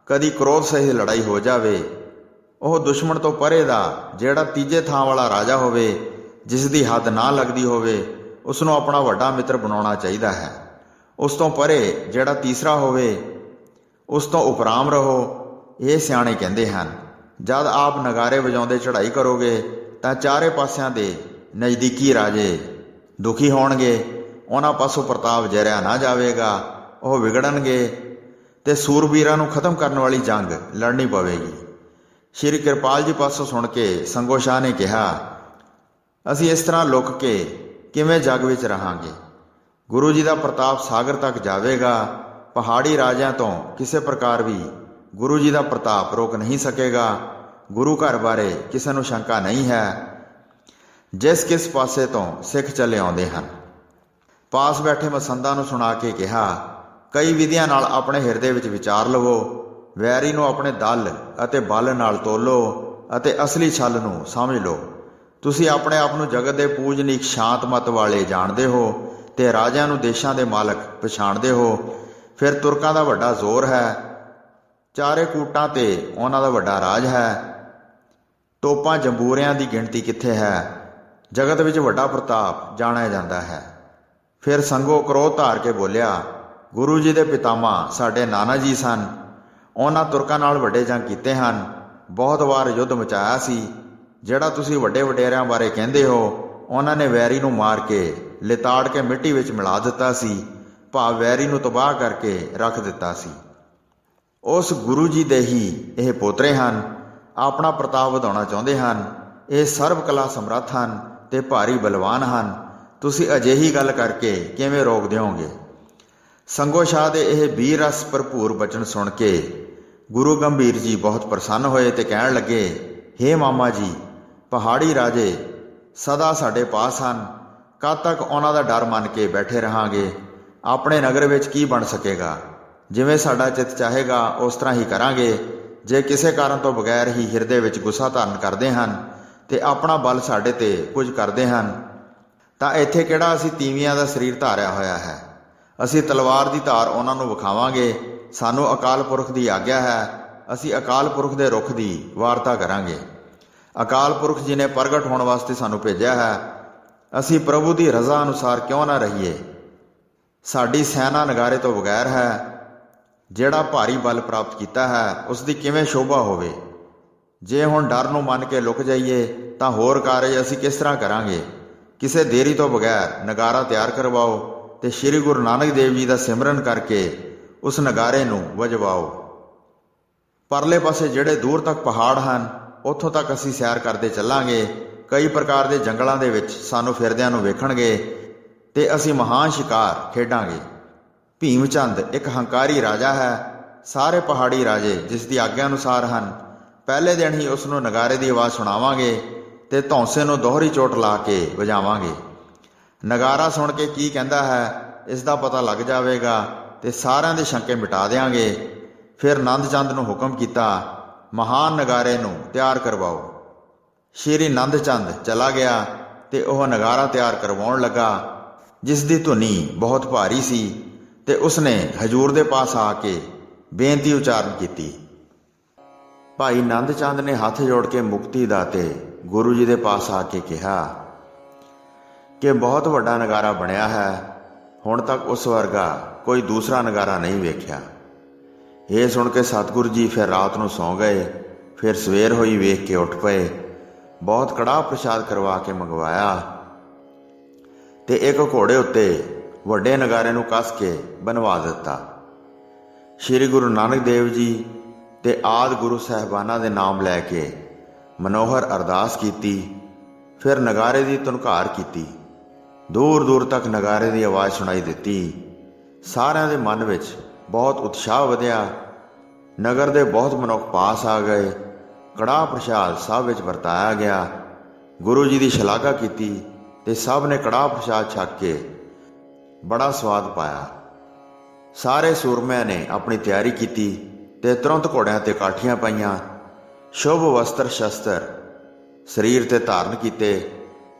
ਕਦੀ ਕ੍ਰੋਧ ਸਹਿਤ ਲੜਾਈ ਹੋ ਜਾਵੇ, ਉਹ ਦੁਸ਼ਮਣ ਤੋਂ ਪਰੇ ਦਾ ਜਿਹੜਾ ਤੀਜੇ ਥਾਂ ਵਾਲਾ ਰਾਜਾ ਹੋਵੇ, ਜਿਸ ਦੀ ਹੱਦ ਨਾ ਲੱਗਦੀ ਹੋਵੇ, ਉਸ ਨੂੰ ਆਪਣਾ ਵੱਡਾ ਮਿੱਤਰ ਬਣਾਉਣਾ ਚਾਹੀਦਾ ਹੈ। ਉਸ ਤੋਂ ਪਰੇ ਜਿਹੜਾ ਤੀਸਰਾ ਹੋਵੇ, ਉਸ ਤੋਂ ਉਪਰਾਮ ਰਹੋ। ਇਹ ਸਿਆਣੇ ਕਹਿੰਦੇ ਹਨ। ਜਦ ਆਪ ਨਗਾਰੇ ਵਜਾਉਂਦੇ ਚੜ੍ਹਾਈ ਕਰੋਗੇ ਤਾਂ ਚਾਰੇ ਪਾਸਿਆਂ ਦੇ ਨਜ਼ਦੀਕੀ ਰਾਜੇ ਦੁਖੀ ਹੋਣਗੇ। ਉਹਨਾਂ ਪਾਸੋਂ ਪ੍ਰਤਾਪ ਜਰਿਆ ਨਾ ਜਾਵੇਗਾ। ਉਹ ਵਿਗੜਨਗੇ ਤੇ ਸੂਰਬੀਰਾਂ ਨੂੰ ਖਤਮ ਕਰਨ ਵਾਲੀ ਜੰਗ ਲੜਨੀ ਪਵੇਗੀ। ਸ਼੍ਰੀ ਕਿਰਪਾਲ ਜੀ ਪਾਸੋਂ ਸੁਣ ਕੇ ਸੰਗੋ ਸ਼ਾਹ ਨੇ ਕਿਹਾ, ਅਸੀਂ ਇਸ ਤਰ੍ਹਾਂ ਲੁਕ ਕੇ ਕਿਵੇਂ ਜੱਗ ਵਿੱਚ ਰਹਾਂਗੇ? ਗੁਰੂ ਜੀ ਦਾ ਪ੍ਰਤਾਪ ਸਾਗਰ ਤੱਕ ਜਾਵੇਗਾ। ਪਹਾੜੀ ਰਾਜਿਆਂ ਤੋਂ ਕਿਸੇ ਪ੍ਰਕਾਰ ਵੀ ਗੁਰੂ ਜੀ ਦਾ ਪ੍ਰਤਾਪ ਰੋਕ ਨਹੀਂ ਸਕੇਗਾ। ਗੁਰੂ ਘਰ ਬਾਰੇ ਕਿਸੇ ਨੂੰ ਸ਼ੰਕਾ ਨਹੀਂ ਹੈ। ਜਿਸ ਕਿਸ ਪਾਸੇ ਤੋਂ ਸਿੱਖ ਚੱਲੇ ਆਉਂਦੇ ਹਨ। ਪਾਸ ਬੈਠੇ ਮਸੰਦਾਂ ਨੂੰ ਸੁਣਾ ਕੇ ਕਿਹਾ, ਕਈ ਵਿਧੀਆਂ ਨਾਲ ਆਪਣੇ ਹਿਰਦੇ ਵਿੱਚ ਵਿਚਾਰ ਲਵੋ। ਵੈਰੀ ਨੂੰ ਆਪਣੇ ਦਲ ਅਤੇ ਬਲ ਨਾਲ ਤੋਲੋ ਅਤੇ ਅਸਲੀ ਛਲ ਨੂੰ ਸਮਝ ਲਓ। ਤੁਸੀਂ ਆਪਣੇ ਆਪ ਨੂੰ ਜਗਤ ਦੇ ਪੂਜਨੀਕ ਸ਼ਾਂਤ ਮਤ ਵਾਲੇ ਜਾਣਦੇ ਹੋ ਤੇ ਰਾਜਿਆਂ ਨੂੰ ਦੇਸ਼ਾਂ ਦੇ ਮਾਲਕ ਪਛਾਣਦੇ ਹੋ। ਫਿਰ ਤੁਰਕਾਂ ਦਾ ਵੱਡਾ ਜ਼ੋਰ ਹੈ। ਚਾਰੇ ਕੂਟਾਂ ਤੇ ਉਹਨਾਂ ਦਾ ਵੱਡਾ ਰਾਜ ਹੈ। ਤੋਪਾਂ ਜੰਬੂਰਿਆਂ ਦੀ ਗਿਣਤੀ ਕਿੱਥੇ ਹੈ? ਜਗਤ ਵਿੱਚ ਵੱਡਾ ਪ੍ਰਤਾਪ ਜਾਣਿਆ ਜਾਂਦਾ ਹੈ। ਫਿਰ ਸੰਗੋ ਕ੍ਰੋਧ ਧਾਰ ਕੇ ਬੋਲਿਆ, ਗੁਰੂ ਜੀ ਦੇ ਪਿਤਾਮਾ ਸਾਡੇ ਨਾਨਾ ਜੀ ਸਨ। ਉਹਨਾਂ ਤੁਰਕਾਂ ਨਾਲ ਵੱਡੇ ਜੰਗ ਕੀਤੇ ਹਨ, ਬਹੁਤ ਵਾਰ ਯੁੱਧ ਮਚਾਇਆ ਸੀ। ਜਿਹੜਾ ਤੁਸੀਂ ਵੱਡੇ ਵਡੇਰਿਆਂ ਬਾਰੇ ਕਹਿੰਦੇ ਹੋ, ਉਹਨਾਂ ਨੇ ਵੈਰੀ ਨੂੰ ਮਾਰ ਕੇ ਲਿਤਾੜ ਕੇ ਮਿੱਟੀ ਵਿੱਚ ਮਿਲਾ ਦਿੱਤਾ ਸੀ, ਭਾਵ ਵੈਰੀ ਨੂੰ ਤਬਾਹ ਕਰਕੇ ਰੱਖ ਦਿੱਤਾ ਸੀ। ਉਸ ਗੁਰੂ ਜੀ ਦੇ ਹੀ ਇਹ ਪੋਤਰੇ ਹਨ, ਆਪਣਾ ਪ੍ਰਤਾਪ ਵਧਾਉਣਾ ਚਾਹੁੰਦੇ ਹਨ। ਇਹ ਸਰਬ ਕਲਾ ਸਮਰੱਥ ਹਨ ਤੇ ਭਾਰੀ ਬਲਵਾਨ ਹਨ। ਤੁਸੀਂ ਅਜਿਹੀ ਗੱਲ ਕਰਕੇ ਕਿਵੇਂ ਰੋਕ ਦਿਓਗੇ? ਸੰਗੋ ਸ਼ਾਹ ਦੇ ਇਹ ਵੀਰ ਰਸ ਭਰਪੂਰ ਬਚਨ ਸੁਣ ਕੇ ਗੁਰੂ ਗੰਭੀਰ ਜੀ ਬਹੁਤ ਪ੍ਰਸੰਨ ਹੋਏ ਤੇ ਕਹਿਣ ਲੱਗੇ, ਹੇ ਮਾਮਾ ਜੀ, ਪਹਾੜੀ ਰਾਜੇ ਸਦਾ ਸਾਡੇ ਪਾਸ ਹਨ। ਕਦ ਤੱਕ ਉਹਨਾਂ ਦਾ ਡਰ ਮੰਨ ਕੇ ਬੈਠੇ ਰਹਾਂਗੇ? ਆਪਣੇ ਨਗਰ ਵਿੱਚ ਕੀ ਬਣ ਸਕੇਗਾ? ਜਿਵੇਂ ਸਾਡਾ ਚਿੱਤ ਚਾਹੇਗਾ ਉਸ ਤਰ੍ਹਾਂ ਹੀ ਕਰਾਂਗੇ। ਜੇ ਕਿਸੇ ਕਾਰਨ ਤੋਂ ਬਗੈਰ ਹੀ ਹਿਰਦੇ ਵਿੱਚ ਗੁੱਸਾ ਧਾਰਨ ਕਰਦੇ ਹਨ ਤੇ ਆਪਣਾ ਬਲ ਸਾਡੇ ਤੇ ਕੁਝ ਕਰਦੇ ਹਨ, ਤਾਂ ਇੱਥੇ ਕਿਹੜਾ ਅਸੀਂ ਤੀਵੀਆਂ ਦਾ ਸਰੀਰ ਧਾਰਿਆ ਹੋਇਆ ਹੈ? ਅਸੀਂ ਤਲਵਾਰ ਦੀ ਧਾਰ ਉਹਨਾਂ ਨੂੰ ਵਿਖਾਵਾਂਗੇ। ਸਾਨੂੰ ਅਕਾਲ ਪੁਰਖ ਦੀ ਆਗਿਆ ਹੈ, ਅਸੀਂ ਅਕਾਲ ਪੁਰਖ ਦੇ ਰੁੱਖ ਦੀ ਵਾਰਤਾ ਕਰਾਂਗੇ। ਅਕਾਲ ਪੁਰਖ ਜੀ ਨੇ ਪ੍ਰਗਟ ਹੋਣ ਵਾਸਤੇ ਸਾਨੂੰ ਭੇਜਿਆ ਹੈ। ਅਸੀਂ ਪ੍ਰਭੂ ਦੀ ਰਜ਼ਾ ਅਨੁਸਾਰ ਕਿਉਂ ਨਾ ਰਹੀਏ? ਸਾਡੀ ਸੈਨਾ ਨਗਾਰੇ ਤੋਂ ਬਗੈਰ ਹੈ। ਜਿਹੜਾ ਭਾਰੀ ਬਲ ਪ੍ਰਾਪਤ ਕੀਤਾ ਹੈ, ਉਸ ਦੀ ਕਿਵੇਂ ਸ਼ੋਭਾ ਹੋਵੇ? ਜੇ ਹੁਣ ਡਰ ਨੂੰ ਮੰਨ ਕੇ ਲੁਕ ਜਾਈਏ ਤਾਂ ਹੋਰ ਕਾਰਜ ਅਸੀਂ ਕਿਸ ਤਰ੍ਹਾਂ ਕਰਾਂਗੇ? ਕਿਸੇ ਦੇਰੀ ਤੋਂ ਬਗੈਰ ਨਗਾਰਾ ਤਿਆਰ ਕਰਵਾਓ ਤੇ ਸ੍ਰੀ ਗੁਰੂ ਨਾਨਕ ਦੇਵ ਜੀ ਦਾ ਸਿਮਰਨ ਕਰਕੇ ਉਸ ਨਗਾਰੇ ਨੂੰ ਵਜਵਾਓ। ਪਰਲੇ ਪਾਸੇ ਜਿਹੜੇ ਦੂਰ ਤੱਕ ਪਹਾੜ ਹਨ, ਉੱਥੋਂ ਤੱਕ ਅਸੀਂ ਸੈਰ ਕਰਦੇ ਚੱਲਾਂਗੇ। ਕਈ ਪ੍ਰਕਾਰ ਦੇ ਜੰਗਲਾਂ ਦੇ ਵਿੱਚ ਸਾਨੂੰ ਫਿਰਦਿਆਂ ਨੂੰ ਵੇਖਣਗੇ ਤੇ ਅਸੀਂ ਮਹਾਨ ਸ਼ਿਕਾਰ ਖੇਡਾਂਗੇ। ਭੀਮ ਚੰਦ ਇੱਕ ਹੰਕਾਰੀ ਰਾਜਾ ਹੈ। ਸਾਰੇ ਪਹਾੜੀ ਰਾਜੇ ਜਿਸ ਦੀ ਆਗਿਆ ਅਨੁਸਾਰ ਹਨ। ਪਹਿਲੇ ਦਿਨ ਹੀ ਉਸ ਨੂੰ ਨਗਾਰੇ ਦੀ ਆਵਾਜ਼ ਸੁਣਾਵਾਂਗੇ ਤੇ ਧੌਂਸੇ ਨੂੰ ਦੋਹਰੀ ਚੋਟ ਲਾ ਕੇ ਵਜਾਵਾਂਗੇ। ਨਗਾਰਾ ਸੁਣ ਕੇ ਕੀ ਕਹਿੰਦਾ ਹੈ, ਇਸ ਦਾ ਪਤਾ ਲੱਗ ਜਾਵੇਗਾ ਤੇ ਸਾਰਿਆਂ ਦੇ ਸ਼ੰਕੇ ਮਿਟਾ ਦਿਆਂਗੇ। ਫਿਰ ਨੰਦ ਚੰਦ ਨੂੰ ਹੁਕਮ ਕੀਤਾ, ਮਹਾਨ ਨਗਾਰੇ ਨੂੰ ਤਿਆਰ ਕਰਵਾਓ। ਸ਼੍ਰੀ ਨੰਦ ਚੰਦ ਚਲਾ ਗਿਆ ਤੇ ਉਹ ਨਗਾਰਾ ਤਿਆਰ ਕਰਵਾਉਣ ਲੱਗਾ, ਜਿਸ ਦੀ ਧੁਨੀ ਬਹੁਤ ਭਾਰੀ ਸੀ ਤੇ ਉਸਨੇ ਹਜੂਰ ਦੇ ਪਾਸ ਆ ਕੇ ਬੇਨਤੀ ਉਚਾਰਨ ਕੀਤੀ। ਭਾਈ ਨੰਦ ਚੰਦ ਨੇ ਹੱਥ ਜੋੜ ਕੇ ਮੁਕਤੀ ਦਾਤੇ ਗੁਰੂ ਜੀ ਦੇ ਪਾਸ ਆ ਕੇ ਕਿਹਾ ਕਿ ਬਹੁਤ ਵੱਡਾ ਨਗਾਰਾ ਬਣਿਆ ਹੈ। ਹੁਣ ਤੱਕ ਉਸ ਵਰਗਾ ਕੋਈ ਦੂਸਰਾ ਨਗਾਰਾ ਨਹੀਂ ਵੇਖਿਆ। ਇਹ ਸੁਣ ਕੇ ਸਤਿਗੁਰੂ ਜੀ ਫਿਰ ਰਾਤ ਨੂੰ ਸੌਂ ਗਏ। ਫਿਰ ਸਵੇਰ ਹੋਈ ਵੇਖ ਕੇ ਉੱਠ ਪਏ। ਬਹੁਤ ਕੜਾਹ ਪ੍ਰਸ਼ਾਦ ਕਰਵਾ ਕੇ ਮੰਗਵਾਇਆ ਤੇ ਇੱਕ ਘੋੜੇ ਉੱਤੇ ਵੱਡੇ ਨਗਾਰੇ ਨੂੰ ਕੱਸ ਕੇ ਬਣਵਾ ਦਿੱਤਾ। ਸ੍ਰੀ ਗੁਰੂ ਨਾਨਕ ਦੇਵ ਜੀ ਤੇ ਆਦਿ ਗੁਰੂ ਸਾਹਿਬਾਨਾਂ ਦੇ ਨਾਮ ਲੈ ਕੇ ਮਨੋਹਰ ਅਰਦਾਸ ਕੀਤੀ। ਫਿਰ ਨਗਾਰੇ ਦੀ ਧੁਨਕਾਰ ਕੀਤੀ। ਦੂਰ ਦੂਰ ਤੱਕ ਨਗਾਰੇ ਦੀ ਆਵਾਜ਼ ਸੁਣਾਈ ਦਿੱਤੀ। ਸਾਰਿਆਂ ਦੇ ਮਨ ਵਿੱਚ ਬਹੁਤ ਉਤਸ਼ਾਹ ਵਧਿਆ। ਨਗਰ ਦੇ ਬਹੁਤ ਮਨੁੱਖ ਪਾਸ ਆ ਗਏ। ਕੜਾਹ ਪ੍ਰਸ਼ਾਦ ਸਭ ਵਿੱਚ ਵਰਤਾਇਆ ਗਿਆ। ਗੁਰੂ ਜੀ ਦੀ ਸ਼ਲਾਘਾ ਕੀਤੀ ਤੇ ਸਭ ਨੇ ਕੜਾਹ ਪ੍ਰਸ਼ਾਦ ਛਕ ਕੇ ਬੜਾ ਸਵਾਦ ਪਾਇਆ। ਸਾਰੇ ਸੂਰਮਿਆਂ ਨੇ ਆਪਣੀ ਤਿਆਰੀ ਕੀਤੀ ਤੇ ਤੁਰੰਤ ਘੋੜਿਆਂ ਤੇ ਕਾਠੀਆਂ ਪਾਈਆਂ। ਸ਼ੁਭ ਵਸਤਰ ਸ਼ਸਤਰ ਸਰੀਰ ਤੇ ਧਾਰਨ ਕੀਤੇ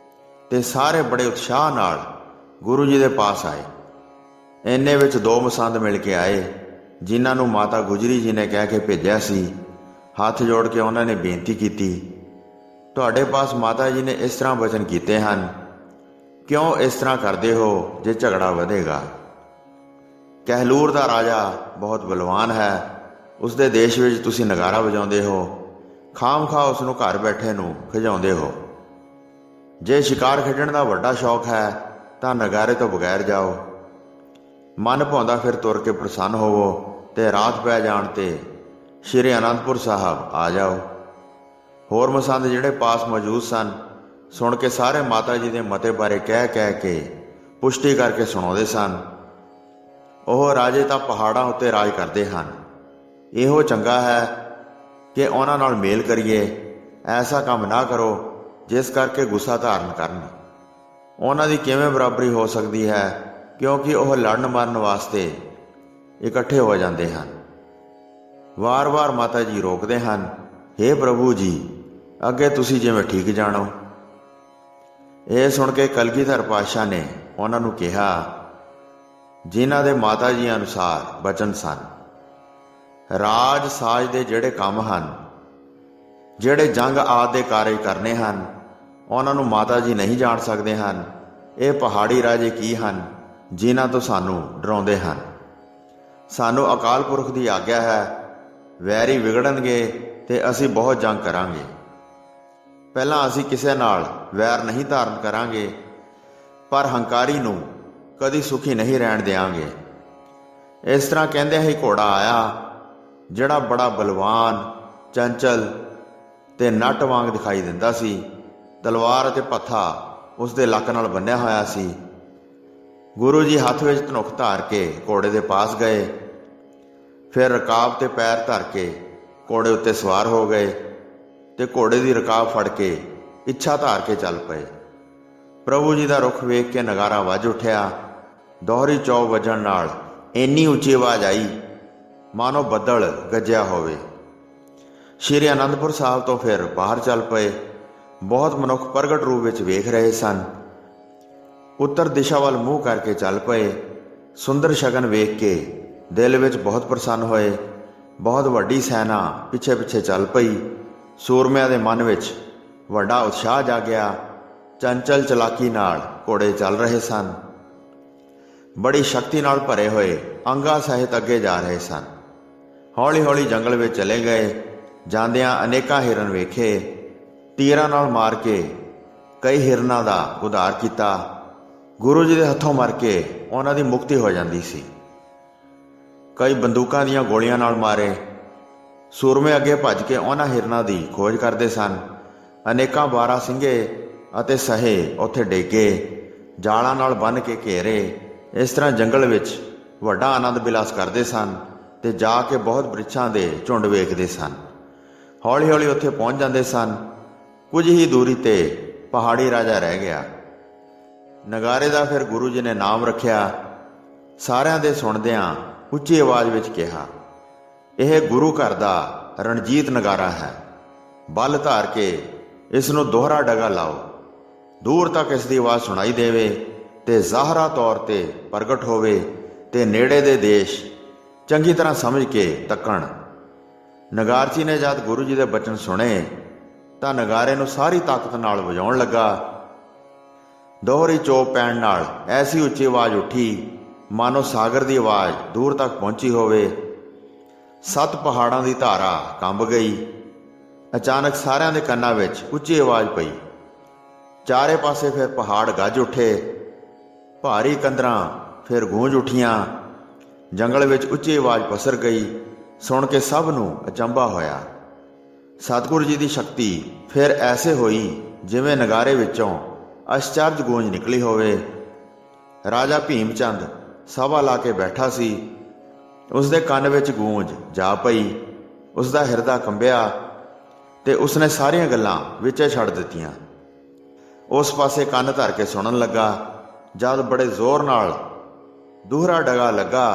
ਤੇ ਸਾਰੇ ਬੜੇ ਉਤਸ਼ਾਹ ਨਾਲ ਗੁਰੂ ਜੀ ਦੇ ਪਾਸ ਆਏ। ਇੰਨੇ ਵਿੱਚ ਦੋ ਮਸੰਦ ਮਿਲ ਕੇ ਆਏ, ਜਿਨ੍ਹਾਂ ਨੂੰ ਮਾਤਾ ਗੁਜਰੀ ਜੀ ਨੇ ਕਹਿ ਕੇ ਭੇਜਿਆ ਸੀ। ਹੱਥ ਜੋੜ ਕੇ ਉਹਨਾਂ ਨੇ ਬੇਨਤੀ ਕੀਤੀ, ਤੁਹਾਡੇ ਪਾਸ ਮਾਤਾ ਜੀ ਨੇ ਇਸ ਤਰ੍ਹਾਂ ਵਚਨ ਕੀਤੇ ਹਨ, ਕਿਉਂ ਇਸ ਤਰ੍ਹਾਂ ਕਰਦੇ ਹੋ ਜੇ ਝਗੜਾ ਵਧੇਗਾ? ਕਹਿਲੂਰ ਦਾ ਰਾਜਾ ਬਹੁਤ ਬਲਵਾਨ ਹੈ। ਉਸ ਦੇ ਦੇਸ਼ ਵਿੱਚ ਤੁਸੀਂ ਨਗਾਰਾ ਵਜਾਉਂਦੇ ਹੋ। ਖਾਮ-ਖਾ ਉਸ ਨੂੰ ਘਰ ਬੈਠੇ ਨੂੰ ਖਿਜਾਉਂਦੇ ਹੋ। ਜੇ ਸ਼ਿਕਾਰ ਖੇਡਣ ਦਾ ਵੱਡਾ ਸ਼ੌਕ ਹੈ ਤਾਂ ਨਗਾਰੇ ਤੋਂ ਬਗੈਰ ਜਾਓ। ਮਨ ਭਾਉਂਦਾ ਫਿਰ ਤੁਰ ਕੇ ਪ੍ਰਸੰਨ ਹੋਵੋ ਤੇ ਰਾਤ ਪੈ ਜਾਣ ਤੇ ਸ਼੍ਰੀ ਅਨੰਦਪੁਰ ਸਾਹਿਬ ਆ ਜਾਓ। ਹੋਰ ਮਸੰਦ ਜਿਹੜੇ ਪਾਸ ਮੌਜੂਦ ਸਨ, ਸੁਣ ਕੇ ਸਾਰੇ ਮਾਤਾ ਜੀ ਦੇ ਮਤੇ ਬਾਰੇ ਕਹਿ ਕੇ ਪੁਸ਼ਟੀ ਕਰਕੇ ਸੁਣਾਉਂਦੇ ਸਨ। ਉਹ ਰਾਜੇ ਤਾਂ ਪਹਾੜਾਂ ਉੱਤੇ ਰਾਜ ਕਰਦੇ ਹਨ। ਇਹੋ ਚੰਗਾ ਹੈ ਕਿ ਉਹਨਾਂ ਨਾਲ ਮੇਲ ਕਰੀਏ। ਐਸਾ ਕੰਮ ਨਾ ਕਰੋ ਜਿਸ ਕਰਕੇ ਗੁੱਸਾ ਧਾਰਨ ਕਰਨ। ਉਹਨਾਂ ਦੀ ਕਿਵੇਂ ਬਰਾਬਰੀ ਹੋ ਸਕਦੀ ਹੈ, ਕਿਉਂਕਿ ਉਹ ਲੜਨ ਮਰਨ ਵਾਸਤੇ ਇਕੱਠੇ ਹੋ ਜਾਂਦੇ ਹਨ। ਵਾਰ-ਵਾਰ ਮਾਤਾ ਜੀ ਰੋਕਦੇ ਹਨ, ਹੇ ਪ੍ਰਭੂ ਜੀ, ਅੱਗੇ ਤੁਸੀਂ ਜਿਵੇਂ ਠੀਕ ਜਾਣੋ। ਇਹ ਸੁਣ ਕੇ ਕਲਗੀਧਰ ਪਾਤਸ਼ਾਹ ਨੇ ਉਹਨਾਂ ਨੂੰ ਕਿਹਾ, ਜਿਨ੍ਹਾਂ ਦੇ ਮਾਤਾ ਜੀ ਅਨੁਸਾਰ ਬਚਨ ਸਨ, ਰਾਜ ਸਾਜ ਦੇ ਜਿਹੜੇ ਕੰਮ ਹਨ, ਜਿਹੜੇ ਜੰਗ ਆਦਿ ਦੇ ਕਾਰਜ ਕਰਨੇ ਹਨ, ਉਹਨਾਂ ਨੂੰ ਮਾਤਾ ਜੀ ਨਹੀਂ ਜਾਣ ਸਕਦੇ ਹਨ। ਇਹ ਪਹਾੜੀ ਰਾਜੇ ਕੀ ਹਨ ਜਿਨ੍ਹਾਂ ਤੋਂ ਸਾਨੂੰ ਡਰਾਉਂਦੇ ਹਨ। ਸਾਨੂੰ ਅਕਾਲ ਪੁਰਖ ਦੀ ਆਗਿਆ ਹੈ, ਵੈਰੀ ਵਿਗੜਨਗੇ ਤੇ ਅਸੀਂ ਬਹੁਤ ਜੰਗ ਕਰਾਂਗੇ। ਪਹਿਲਾਂ ਅਸੀਂ ਕਿਸੇ ਨਾਲ ਵੈਰ ਨਹੀਂ ਧਾਰਨ ਕਰਾਂਗੇ, ਪਰ ਹੰਕਾਰੀ ਨੂੰ ਕਦੀ ਸੁਖੀ ਨਹੀਂ ਰਹਿਣ ਦਿਆਂਗੇ। ਇਸ ਤਰ੍ਹਾਂ ਕਹਿੰਦਿਆਂ ਹੀ ਘੋੜਾ ਆਇਆ, ਜਿਹੜਾ ਬੜਾ ਬਲਵਾਨ, ਚੰਚਲ ਤੇ ਨੱਟ ਵਾਂਗ ਦਿਖਾਈ ਦਿੰਦਾ ਸੀ। ਤਲਵਾਰ ਅਤੇ ਪੱਥਾ ਉਸ ਦੇ ਲੱਕ ਨਾਲ ਬੰਨਿਆ ਹੋਇਆ ਸੀ। ਗੁਰੂ ਜੀ ਹੱਥ ਵਿੱਚ ਧਨੁੱਖ ਧਾਰ ਕੇ ਘੋੜੇ ਦੇ ਪਾਸ ਗਏ, ਫਿਰ ਰਕਾਬ ਤੇ ਪੈਰ ਧਰ ਕੇ ਘੋੜੇ ਉੱਤੇ ਸਵਾਰ ਹੋ ਗਏ ਤੇ ਘੋੜੇ ਦੀ ਰਕਾਬ ਫੜ ਕੇ ਇੱਛਾ ਧਾਰ ਕੇ ਚੱਲ ਪਏ। ਪ੍ਰਭੂ ਜੀ ਦਾ ਰੁੱਖ ਵੇਖ ਕੇ ਨਗਾਰਾ ਵੱਜ ਉੱਠਿਆ। ਦੋਹਰੀ ਚੌ ਵੱਜਣ ਨਾਲ ਇੰਨੀ ਉੱਚੀ ਆਵਾਜ਼ ਆਈ ਮਾਨੋ ਬੱਦਲ ਗੱਜਿਆ ਹੋਵੇ। ਸ਼੍ਰੀ ਅਨੰਦਪੁਰ ਸਾਹਿਬ ਤੋਂ ਫਿਰ ਬਾਹਰ ਚੱਲ ਪਏ। ਬਹੁਤ ਮਨੁੱਖ ਪ੍ਰਗਟ ਰੂਪ ਵਿੱਚ ਵੇਖ ਰਹੇ ਸਨ। ਉੱਤਰ ਦਿਸ਼ਾ ਵੱਲ ਮੂੰਹ ਕਰਕੇ ਚੱਲ ਪਏ। ਸੁੰਦਰ ਸ਼ਗਨ ਵੇਖ ਕੇ ਦਿਲ ਵਿੱਚ ਬਹੁਤ ਪ੍ਰਸੰਨ ਹੋਏ। ਬਹੁਤ ਵੱਡੀ ਸੈਨਾ ਪਿੱਛੇ ਪਿੱਛੇ ਚੱਲ ਪਈ। ਸੂਰਮਿਆਂ ਦੇ ਮਨ ਵਿੱਚ ਵੱਡਾ ਉਤਸ਼ਾਹ ਜਾਗਿਆ। ਚੰਚਲ ਚਲਾਕੀ ਨਾਲ ਘੋੜੇ ਚੱਲ ਰਹੇ ਸਨ। ਬੜੀ ਸ਼ਕਤੀ ਨਾਲ ਭਰੇ ਹੋਏ ਅੰਗਾਂ ਸਹਿਤ ਅੱਗੇ ਜਾ ਰਹੇ ਸਨ। ਹੌਲੀ ਹੌਲੀ ਜੰਗਲ ਵਿੱਚ ਚਲੇ ਗਏ। ਜਾਂਦਿਆਂ ਅਨੇਕਾਂ ਹਿਰਨ ਵੇਖੇ। ਤੀਰਾਂ ਨਾਲ ਮਾਰ ਕੇ ਕਈ ਹਿਰਨਾਂ ਦਾ ਉਧਾਰ ਕੀਤਾ। ਗੁਰੂ ਜੀ ਦੇ ਹੱਥੋਂ ਮਰ ਕੇ ਉਹਨਾਂ ਦੀ ਮੁਕਤੀ ਹੋ ਜਾਂਦੀ ਸੀ। ਕਈ ਬੰਦੂਕਾਂ ਦੀਆਂ ਗੋਲੀਆਂ ਨਾਲ ਮਾਰੇ। ਸੂਰਮੇ ਅੱਗੇ ਭੱਜ ਕੇ ਉਹਨਾਂ ਹਿਰਨਾਂ ਦੀ ਖੋਜ ਕਰਦੇ ਸਨ। ਅਨੇਕਾਂ ਬਾਰਾਂ ਸਿੰਘੇ ਅਤੇ ਸਹੇ ਉੱਥੇ ਡੇਗੇ, ਜਾਲਾਂ ਨਾਲ ਬੰਨ੍ਹ ਕੇ ਘੇਰੇ। ਇਸ ਤਰ੍ਹਾਂ ਜੰਗਲ ਵਿੱਚ ਵੱਡਾ ਆਨੰਦ ਬਿਲਾਸ ਕਰਦੇ ਸਨ ਤੇ ਜਾ ਕੇ ਬਹੁਤ ਬ੍ਰਿਛਾਂ ਦੇ ਝੁੰਡ ਵੇਖਦੇ ਸਨ। ਹੌਲੀ ਹੌਲੀ ਉੱਥੇ ਪਹੁੰਚ ਜਾਂਦੇ ਸਨ। ਕੁਝ ਹੀ ਦੂਰੀ ਤੇ ਪਹਾੜੀ ਰਾਜਾ ਰਹਿ ਗਿਆ। ਨਗਾਰੇ ਦਾ ਫਿਰ ਗੁਰੂ ਜੀ ਨੇ ਨਾਮ ਰੱਖਿਆ। ਸਾਰਿਆਂ ਦੇ ਸੁਣਦਿਆਂ ਉੱਚੀ ਆਵਾਜ਼ ਵਿੱਚ ਕਿਹਾ, ਇਹ ਗੁਰੂ ਘਰ ਦਾ ਰਣਜੀਤ ਨਗਾਰਾ ਹੈ। ਬਲ ਧਾਰ ਕੇ ਇਸ ਨੂੰ ਦੋਹਰਾ ਡਗਾ ਲਾਓ। ਦੂਰ ਤੱਕ ਇਸ ਦੀ ਆਵਾਜ਼ ਸੁਣਾਈ ਦੇਵੇ ਤੇ ਜ਼ਾਹਰਾ ਤੌਰ ਤੇ ਪ੍ਰਗਟ ਹੋਵੇ ਤੇ ਨੇੜੇ ਦੇ ਦੇਸ਼ ਚੰਗੀ ਤਰ੍ਹਾਂ ਸਮਝ ਕੇ ਤੱਕਣ। ਨਗਾਰਚੀ ਨੇ ਜਦ ਗੁਰੂ ਜੀ ਦੇ ਬਚਨ ਸੁਣੇ ਤਾਂ ਨਗਾਰੇ ਨੂੰ ਸਾਰੀ ਤਾਕਤ ਨਾਲ ਵਜਾਉਣ ਲੱਗਾ। ਦੋਹਰੀ ਚੋਪ ਪੈਣ ਨਾਲ ਐਸੀ ਉੱਚੀ ਆਵਾਜ਼ ਉੱਠੀ ਮਾਨੋ ਸਾਗਰ ਦੀ ਆਵਾਜ਼ ਦੂਰ ਤੱਕ ਪਹੁੰਚੀ ਹੋਵੇ। 7 ਪਹਾੜਾਂ ਦੀ ਧਾਰਾ ਕੰਬ ਗਈ। ਅਚਾਨਕ ਸਾਰਿਆਂ ਦੇ ਕੰਨਾਂ ਵਿੱਚ ਉੱਚੀ ਆਵਾਜ਼ ਪਈ। ਚਾਰੇ ਪਾਸੇ ਫਿਰ ਪਹਾੜ ਗੱਜ ਉੱਠੇ। ਭਾਰੀ ਕੰਦਰਾਂ ਫਿਰ ਗੂੰਜ ਉੱਠੀਆਂ। ਜੰਗਲ ਵਿੱਚ ਉੱਚੀ ਆਵਾਜ਼ ਪਸਰ ਗਈ। ਸੁਣ ਕੇ ਸਭ ਨੂੰ ਅਚੰਭਾ ਹੋਇਆ। ਸਤਿਗੁਰੂ ਜੀ ਦੀ ਸ਼ਕਤੀ ਫਿਰ ਐਸੇ ਹੋਈ ਜਿਵੇਂ ਨਗਾਰੇ ਵਿੱਚੋਂ ਅਚਰਜ ਗੂੰਜ ਨਿਕਲੀ ਹੋਵੇ। ਰਾਜਾ ਭੀਮ ਚੰਦ ਸਭਾ ਲਾ ਕੇ ਬੈਠਾ ਸੀ। ਉਸ ਦੇ ਕੰਨ ਵਿੱਚ ਗੂੰਜ ਜਾ ਪਈ। ਉਸ ਦਾ ਹਿਰਦਾ ਕੰਬਿਆ ਤੇ ਉਸਨੇ ਸਾਰੀਆਂ ਗੱਲਾਂ ਵਿੱਚੇ ਛੱਡ ਦਿੱਤੀਆਂ। ਉਸ ਪਾਸੇ ਕੰਨ ਧਰ ਕੇ ਸੁਣਨ ਲੱਗਾ। ਜਦ ਬੜੇ ਜ਼ੋਰ ਨਾਲ ਦੂਹਰਾ ਡਗਾ ਲੱਗਾ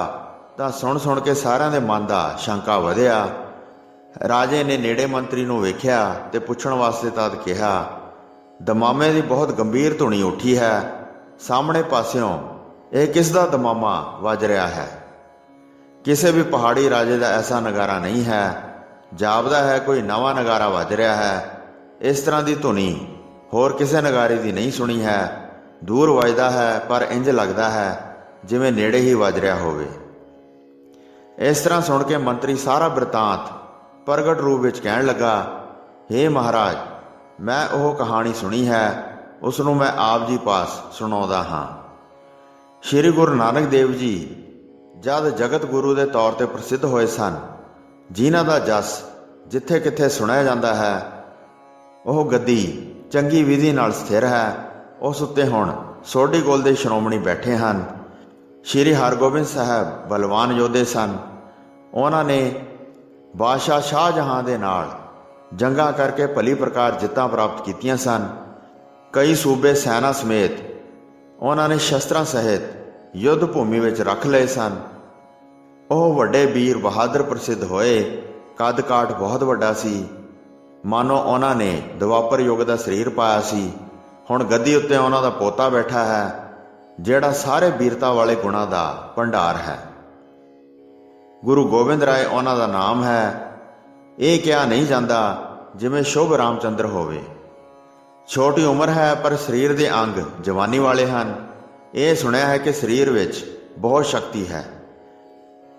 ਤਾਂ ਸੁਣ ਸੁਣ ਕੇ ਸਾਰਿਆਂ ਦੇ ਮਨ ਦਾ ਸ਼ੰਕਾ ਵਧਿਆ। ਰਾਜੇ ਨੇ ਨੇੜੇ ਮੰਤਰੀ ਨੂੰ ਵੇਖਿਆ ਤੇ ਪੁੱਛਣ ਵਾਸਤੇ ਤਦ ਕਿਹਾ, ਦਮਾਮੇ ਦੀ ਬਹੁਤ ਗੰਭੀਰ ਧੁਨੀ ਉੱਠੀ ਹੈ। ਸਾਹਮਣੇ ਪਾਸਿਓਂ ਇਹ ਕਿਸ ਦਾ ਦਮਾਮਾ ਵੱਜ ਰਿਹਾ ਹੈ? ਕਿਸੇ ਵੀ ਪਹਾੜੀ ਰਾਜੇ ਦਾ ਐਸਾ ਨਗਾਰਾ ਨਹੀਂ ਹੈ। ਜਾਪਦਾ ਹੈ ਕੋਈ ਨਵਾਂ ਨਗਾਰਾ ਵੱਜ ਰਿਹਾ ਹੈ। ਇਸ ਤਰ੍ਹਾਂ ਦੀ ਧੁਨੀ ਹੋਰ ਕਿਸੇ ਨਗਾਰੇ ਦੀ ਨਹੀਂ ਸੁਣੀ ਹੈ। ਦੂਰ ਵੱਜਦਾ ਹੈ ਪਰ ਇੰਜ ਲੱਗਦਾ ਹੈ ਜਿਵੇਂ ਨੇੜੇ ਹੀ ਵੱਜ ਰਿਹਾ ਹੋਵੇ। ਇਸ ਤਰ੍ਹਾਂ ਸੁਣ ਕੇ ਮੰਤਰੀ ਸਾਰਾ ਬਿਰਤਾਂਤ ਪ੍ਰਗਟ ਰੂਪ ਵਿੱਚ ਕਹਿਣ ਲੱਗਾ, ਹੇ ਮਹਾਰਾਜ, ਮੈਂ ਉਹ ਕਹਾਣੀ ਸੁਣੀ ਹੈ, ਉਸ ਨੂੰ ਮੈਂ ਆਪ ਜੀ ਪਾਸ ਸੁਣਾਉਂਦਾ ਹਾਂ। ਸ਼੍ਰੀ ਗੁਰੂ ਨਾਨਕ ਦੇਵ ਜੀ ਜਦ ਜਗਤ ਗੁਰੂ ਦੇ ਤੌਰ ਤੇ ਪ੍ਰਸਿੱਧ ਹੋਏ ਸਨ, ਜਿਨ੍ਹਾਂ ਦਾ ਜਸ ਜਿੱਥੇ ਕਿੱਥੇ ਸੁਣਿਆ ਜਾਂਦਾ ਹੈ, ਉਹ ਗੱਦੀ ਚੰਗੀ ਵਿਧੀ ਨਾਲ ਸਥਿਰ ਹੈ। ਉਸ ਉੱਤੇ ਹੁਣ ਸੋਢੀ ਕੋਲ ਦੇ ਸ਼੍ਰੋਮਣੀ ਬੈਠੇ ਹਨ। ਸ਼੍ਰੀ ਹਰਗੋਬਿੰਦ ਸਾਹਿਬ ਬਲਵਾਨ ਯੋਧੇ ਸਨ। ਉਹਨਾਂ ਨੇ ਬਾਦਸ਼ਾਹ ਸ਼ਾਹਜਹਾਂ ਦੇ ਨਾਲ ਜੰਗਾਂ ਕਰਕੇ ਭਲੀ ਪ੍ਰਕਾਰ ਜਿੱਤਾਂ ਪ੍ਰਾਪਤ ਕੀਤੀਆਂ ਸਨ। ਕਈ ਸੂਬੇ ਸੈਨਾ ਸਮੇਤ ਉਹਨਾਂ ਨੇ ਸ਼ਸਤਰਾਂ ਸਹਿਤ ਯੁੱਧ ਭੂਮੀ ਵਿੱਚ ਰੱਖ ਲਏ ਸਨ। ਉਹ ਵੱਡੇ ਵੀਰ ਬਹਾਦਰ ਪ੍ਰਸਿੱਧ ਹੋਏ। ਕੱਦ ਕਾਠ ਬਹੁਤ ਵੱਡਾ ਸੀ, ਮਾਨੋ ਉਹਨਾਂ ਨੇ ਦੁਆਪਰ ਯੁੱਗ ਦਾ ਸਰੀਰ ਪਾਇਆ ਸੀ। ਹੁਣ ਗੱਦੀ ਉੱਤੇ ਉਹਨਾਂ ਦਾ ਪੋਤਾ ਬੈਠਾ ਹੈ, ਜਿਹੜਾ ਸਾਰੇ ਵੀਰਤਾ ਵਾਲੇ ਗੁਣਾਂ ਦਾ ਭੰਡਾਰ ਹੈ। ਗੁਰੂ ਗੋਬਿੰਦ ਰਾਏ ਉਹਨਾਂ ਦਾ ਨਾਮ ਹੈ। ਇਹ ਕਿਹਾ ਨਹੀਂ ਜਾਂਦਾ ਜਿਵੇਂ ਸ਼ੁਭ ਰਾਮਚੰਦਰ ਹੋਵੇ। ਛੋਟੀ ਉਮਰ ਹੈ ਪਰ ਸਰੀਰ ਦੇ ਅੰਗ ਜਵਾਨੀ ਵਾਲੇ ਹਨ। ਇਹ ਸੁਣਿਆ ਹੈ ਕਿ ਸਰੀਰ ਵਿੱਚ ਬਹੁਤ ਸ਼ਕਤੀ ਹੈ।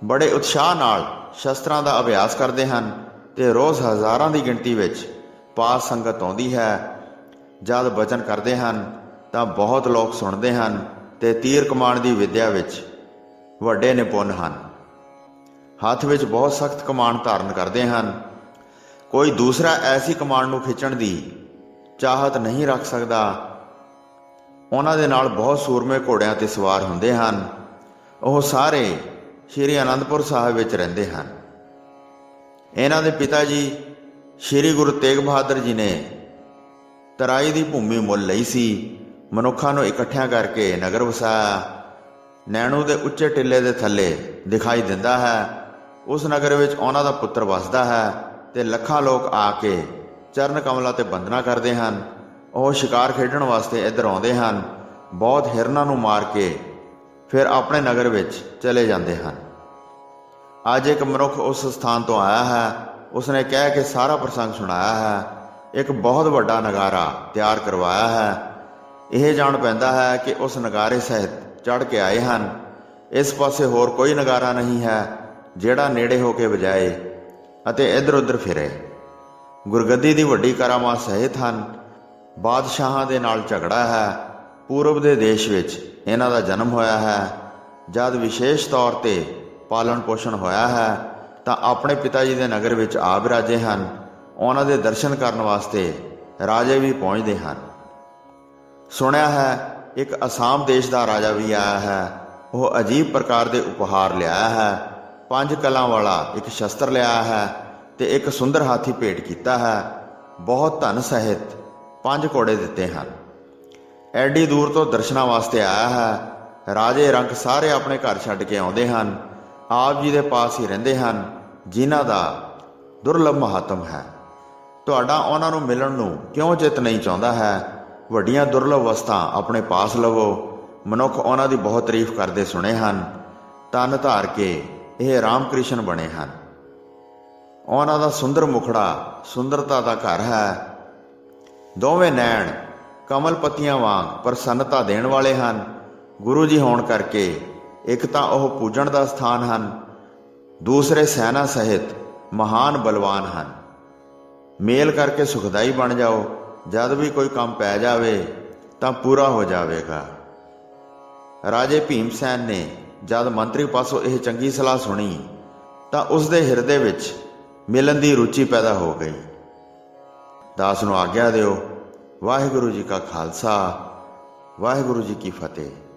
ਬੜੇ ਉਤਸ਼ਾਹ ਨਾਲ ਸ਼ਸਤਰਾਂ ਦਾ ਅਭਿਆਸ ਕਰਦੇ ਹਨ ਤੇ ਰੋਜ਼ ਹਜ਼ਾਰਾਂ ਦੀ ਗਿਣਤੀ ਵਿੱਚ ਪਾਸ ਸੰਗਤ ਆਉਂਦੀ ਹੈ। ਜਦ ਬਚਨ ਕਰਦੇ ਹਨ ਤਾਂ ਬਹੁਤ ਲੋਕ ਸੁਣਦੇ ਹਨ ਤੇ ਤੀਰ ਕਮਾਨ ਦੀ ਵਿਦਿਆ ਵਿੱਚ ਵੱਡੇ ਨਿਪੁੰਨ ਹਨ। ਹੱਥ ਵਿੱਚ ਬਹੁਤ ਸਖਤ ਕਮਾਨ ਧਾਰਨ ਕਰਦੇ ਹਨ। ਕੋਈ ਦੂਸਰਾ ਐਸੀ ਕਮਾਨ ਨੂੰ ਖਿੱਚਣ ਦੀ ਚਾਹਤ ਨਹੀਂ ਰੱਖ ਸਕਦਾ। ਉਹਨਾਂ ਦੇ ਨਾਲ ਬਹੁਤ ਸੂਰਮੇ ਘੋੜਿਆਂ 'ਤੇ ਸਵਾਰ ਹੁੰਦੇ ਹਨ। ਉਹ ਸਾਰੇ ਸ਼੍ਰੀ ਅਨੰਦਪੁਰ ਸਾਹਿਬ ਵਿੱਚ ਰਹਿੰਦੇ ਹਨ। ਇਹਨਾਂ ਦੇ ਪਿਤਾ ਜੀ ਸ਼੍ਰੀ ਗੁਰੂ ਤੇਗ ਬਹਾਦਰ ਜੀ ਨੇ ਤਰਾਈ ਦੀ ਭੂਮੀ ਮੁੱਲ ਲਈ ਸੀ। ਮਨੁੱਖਾਂ ਨੂੰ ਇਕੱਠਿਆਂ ਕਰਕੇ ਨਗਰ ਵਸਾਇਆ। ਨੈਣੂ ਦੇ ਉੱਚੇ ਟਿੱਲੇ ਦੇ ਥੱਲੇ ਦਿਖਾਈ ਦਿੰਦਾ ਹੈ। ਉਸ ਨਗਰ ਵਿੱਚ ਉਹਨਾਂ ਦਾ ਪੁੱਤਰ ਵਸਦਾ ਹੈ ਤੇ ਲੱਖਾਂ ਲੋਕ ਆ ਕੇ ਚਰਨ ਕਮਲਾਂ ਤੇ ਬੰਦਨਾ ਕਰਦੇ ਹਨ। ਉਹ ਸ਼ਿਕਾਰ ਖੇਡਣ ਵਾਸਤੇ ਇੱਧਰ ਆਉਂਦੇ ਹਨ। ਬਹੁਤ ਹਿਰਨਾਂ ਨੂੰ ਮਾਰ ਕੇ ਫਿਰ ਆਪਣੇ ਨਗਰ ਵਿੱਚ ਚਲੇ ਜਾਂਦੇ ਹਨ। ਅੱਜ ਇੱਕ ਮਨੁੱਖ ਉਸ ਸਥਾਨ ਤੋਂ ਆਇਆ ਹੈ। ਉਸਨੇ ਕਹਿ ਕੇ ਸਾਰਾ ਪ੍ਰਸੰਗ ਸੁਣਾਇਆ ਹੈ। ਇੱਕ ਬਹੁਤ ਵੱਡਾ ਨਗਾਰਾ ਤਿਆਰ ਕਰਵਾਇਆ ਹੈ। ਇਹ ਜਾਣ ਪੈਂਦਾ ਹੈ ਕਿ ਉਸ ਨਗਾਰੇ ਸਹਿਤ ਚੜ੍ਹ ਕੇ ਆਏ ਹਨ। ਇਸ ਪਾਸੇ ਹੋਰ ਕੋਈ ਨਗਾਰਾ ਨਹੀਂ ਹੈ ਜਿਹੜਾ ਨੇੜੇ ਹੋ ਕੇ ਵਜਾਏ ਅਤੇ ਇੱਧਰ ਉੱਧਰ ਫਿਰੇ। ਗੁਰਗੱਦੀ ਦੀ ਵੱਡੀ ਕਰਾਮਾਤ ਸਹਿਤ ਹਨ। ਬਾਦਸ਼ਾਹਾਂ ਦੇ ਨਾਲ ਝਗੜਾ ਹੈ। ਪੂਰਬ ਦੇ ਦੇਸ਼ ਵਿੱਚ ਇਹਨਾਂ ਦਾ ਜਨਮ ਹੋਇਆ ਹੈ। ਜਦ ਵਿਸ਼ੇਸ਼ ਤੌਰ 'ਤੇ ਪਾਲਣ ਪੋਸ਼ਣ ਹੋਇਆ ਹੈ ਤਾਂ ਆਪਣੇ ਪਿਤਾ ਜੀ ਦੇ ਨਗਰ ਵਿੱਚ ਆ ਬਿਰਾਜੇ ਹਨ। ਉਹਨਾਂ ਦੇ ਦਰਸ਼ਨ ਕਰਨ ਵਾਸਤੇ ਰਾਜੇ ਵੀ ਪਹੁੰਚਦੇ ਹਨ। ਸੁਣਿਆ ਹੈ ਇੱਕ ਅਸਾਮ ਦੇਸ਼ ਦਾ ਰਾਜਾ ਵੀ ਆਇਆ ਹੈ। ਉਹ ਅਜੀਬ ਪ੍ਰਕਾਰ ਦੇ ਉਪਹਾਰ ਲਿਆਇਆ ਹੈ। 5 ਕਲਾਂ ਵਾਲਾ ਇੱਕ ਸ਼ਸਤਰ ਲਿਆਇਆ ਹੈ ਤੇ ਇੱਕ ਸੁੰਦਰ ਹਾਥੀ ਭੇਟ ਕੀਤਾ ਹੈ। ਬਹੁਤ ਧਨ ਸਹਿਤ 5 ਘੋੜੇ ਦਿੱਤੇ ਹਨ। ਐਡੀ ਦੂਰ ਤੋਂ ਦਰਸ਼ਨਾਂ ਵਾਸਤੇ ਆਇਆ ਹੈ। ਰਾਜੇ ਰੰਕ ਸਾਰੇ ਆਪਣੇ ਘਰ ਛੱਡ ਕੇ ਆਉਂਦੇ ਹਨ। ਆਪ ਜੀ ਦੇ ਪਾਸ ਹੀ ਰਹਿੰਦੇ ਹਨ, ਜਿਨ੍ਹਾਂ ਦਾ ਦੁਰਲਭ ਮਹਾਤਮ ਹੈ। ਤੁਹਾਡਾ ਉਹਨਾਂ ਨੂੰ ਮਿਲਣ ਨੂੰ ਕਿਉਂ ਚਿੱਤ ਨਹੀਂ ਚਾਹੁੰਦਾ ਹੈ? ਵੱਡੀਆਂ ਦੁਰਲਭ ਵਸਤਾਂ ਆਪਣੇ ਪਾਸ ਲਵੋ। ਮਨੁੱਖ ਉਹਨਾਂ ਦੀ ਬਹੁਤ ਤਾਰੀਫ ਕਰਦੇ ਸੁਣੇ ਹਨ। ਤਨ ਧਾਰ ਕੇ ਇਹ ਰਾਮ ਕ੍ਰਿਸ਼ਨ ਬਣੇ ਹਨ। ਉਹਨਾਂ ਦਾ ਸੁੰਦਰ ਮੁਖੜਾ ਸੁੰਦਰਤਾ ਦਾ ਘਰ ਹੈ। ਦੋਵੇਂ ਨੈਣ ਕਮਲ ਪੱਤੀਆਂ ਵਾਂਗ ਪ੍ਰਸੰਨਤਾ ਦੇਣ ਵਾਲੇ ਹਨ। ਗੁਰੂ ਜੀ ਹੋਣ ਕਰਕੇ ਇੱਕ ਤਾਂ ਉਹ ਪੂਜਣ ਦਾ ਸਥਾਨ ਹਨ, ਦੂਸਰੇ ਸੈਨਾ ਸਹਿਤ ਮਹਾਨ ਬਲਵਾਨ ਹਨ। ਮੇਲ ਕਰਕੇ ਸੁਖਦਾਈ ਬਣ ਜਾਓ। ਜਦ ਵੀ ਕੋਈ ਕੰਮ ਪੈ ਜਾਵੇ ਤਾਂ ਪੂਰਾ ਹੋ ਜਾਵੇਗਾ। ਰਾਜੇ ਭੀਮ ਸੈਨ ਨੇ ਜਦ ਮੰਤਰੀ ਪਾਸੋਂ ਇਹ ਚੰਗੀ ਸਲਾਹ ਸੁਣੀ ਤਾਂ ਉਸ ਦੇ ਹਿਰਦੇ ਵਿੱਚ ਮਿਲਣ ਦੀ ਰੁਚੀ ਪੈਦਾ ਹੋ ਗਈ। ਦਾਸ ਨੂੰ ਆਗਿਆ ਦਿਓ। ਵਾਹਿਗੁਰੂ ਜੀ ਕਾ ਖਾਲਸਾ, ਵਾਹਿਗੁਰੂ ਜੀ ਕੀ ਫਤਿਹ।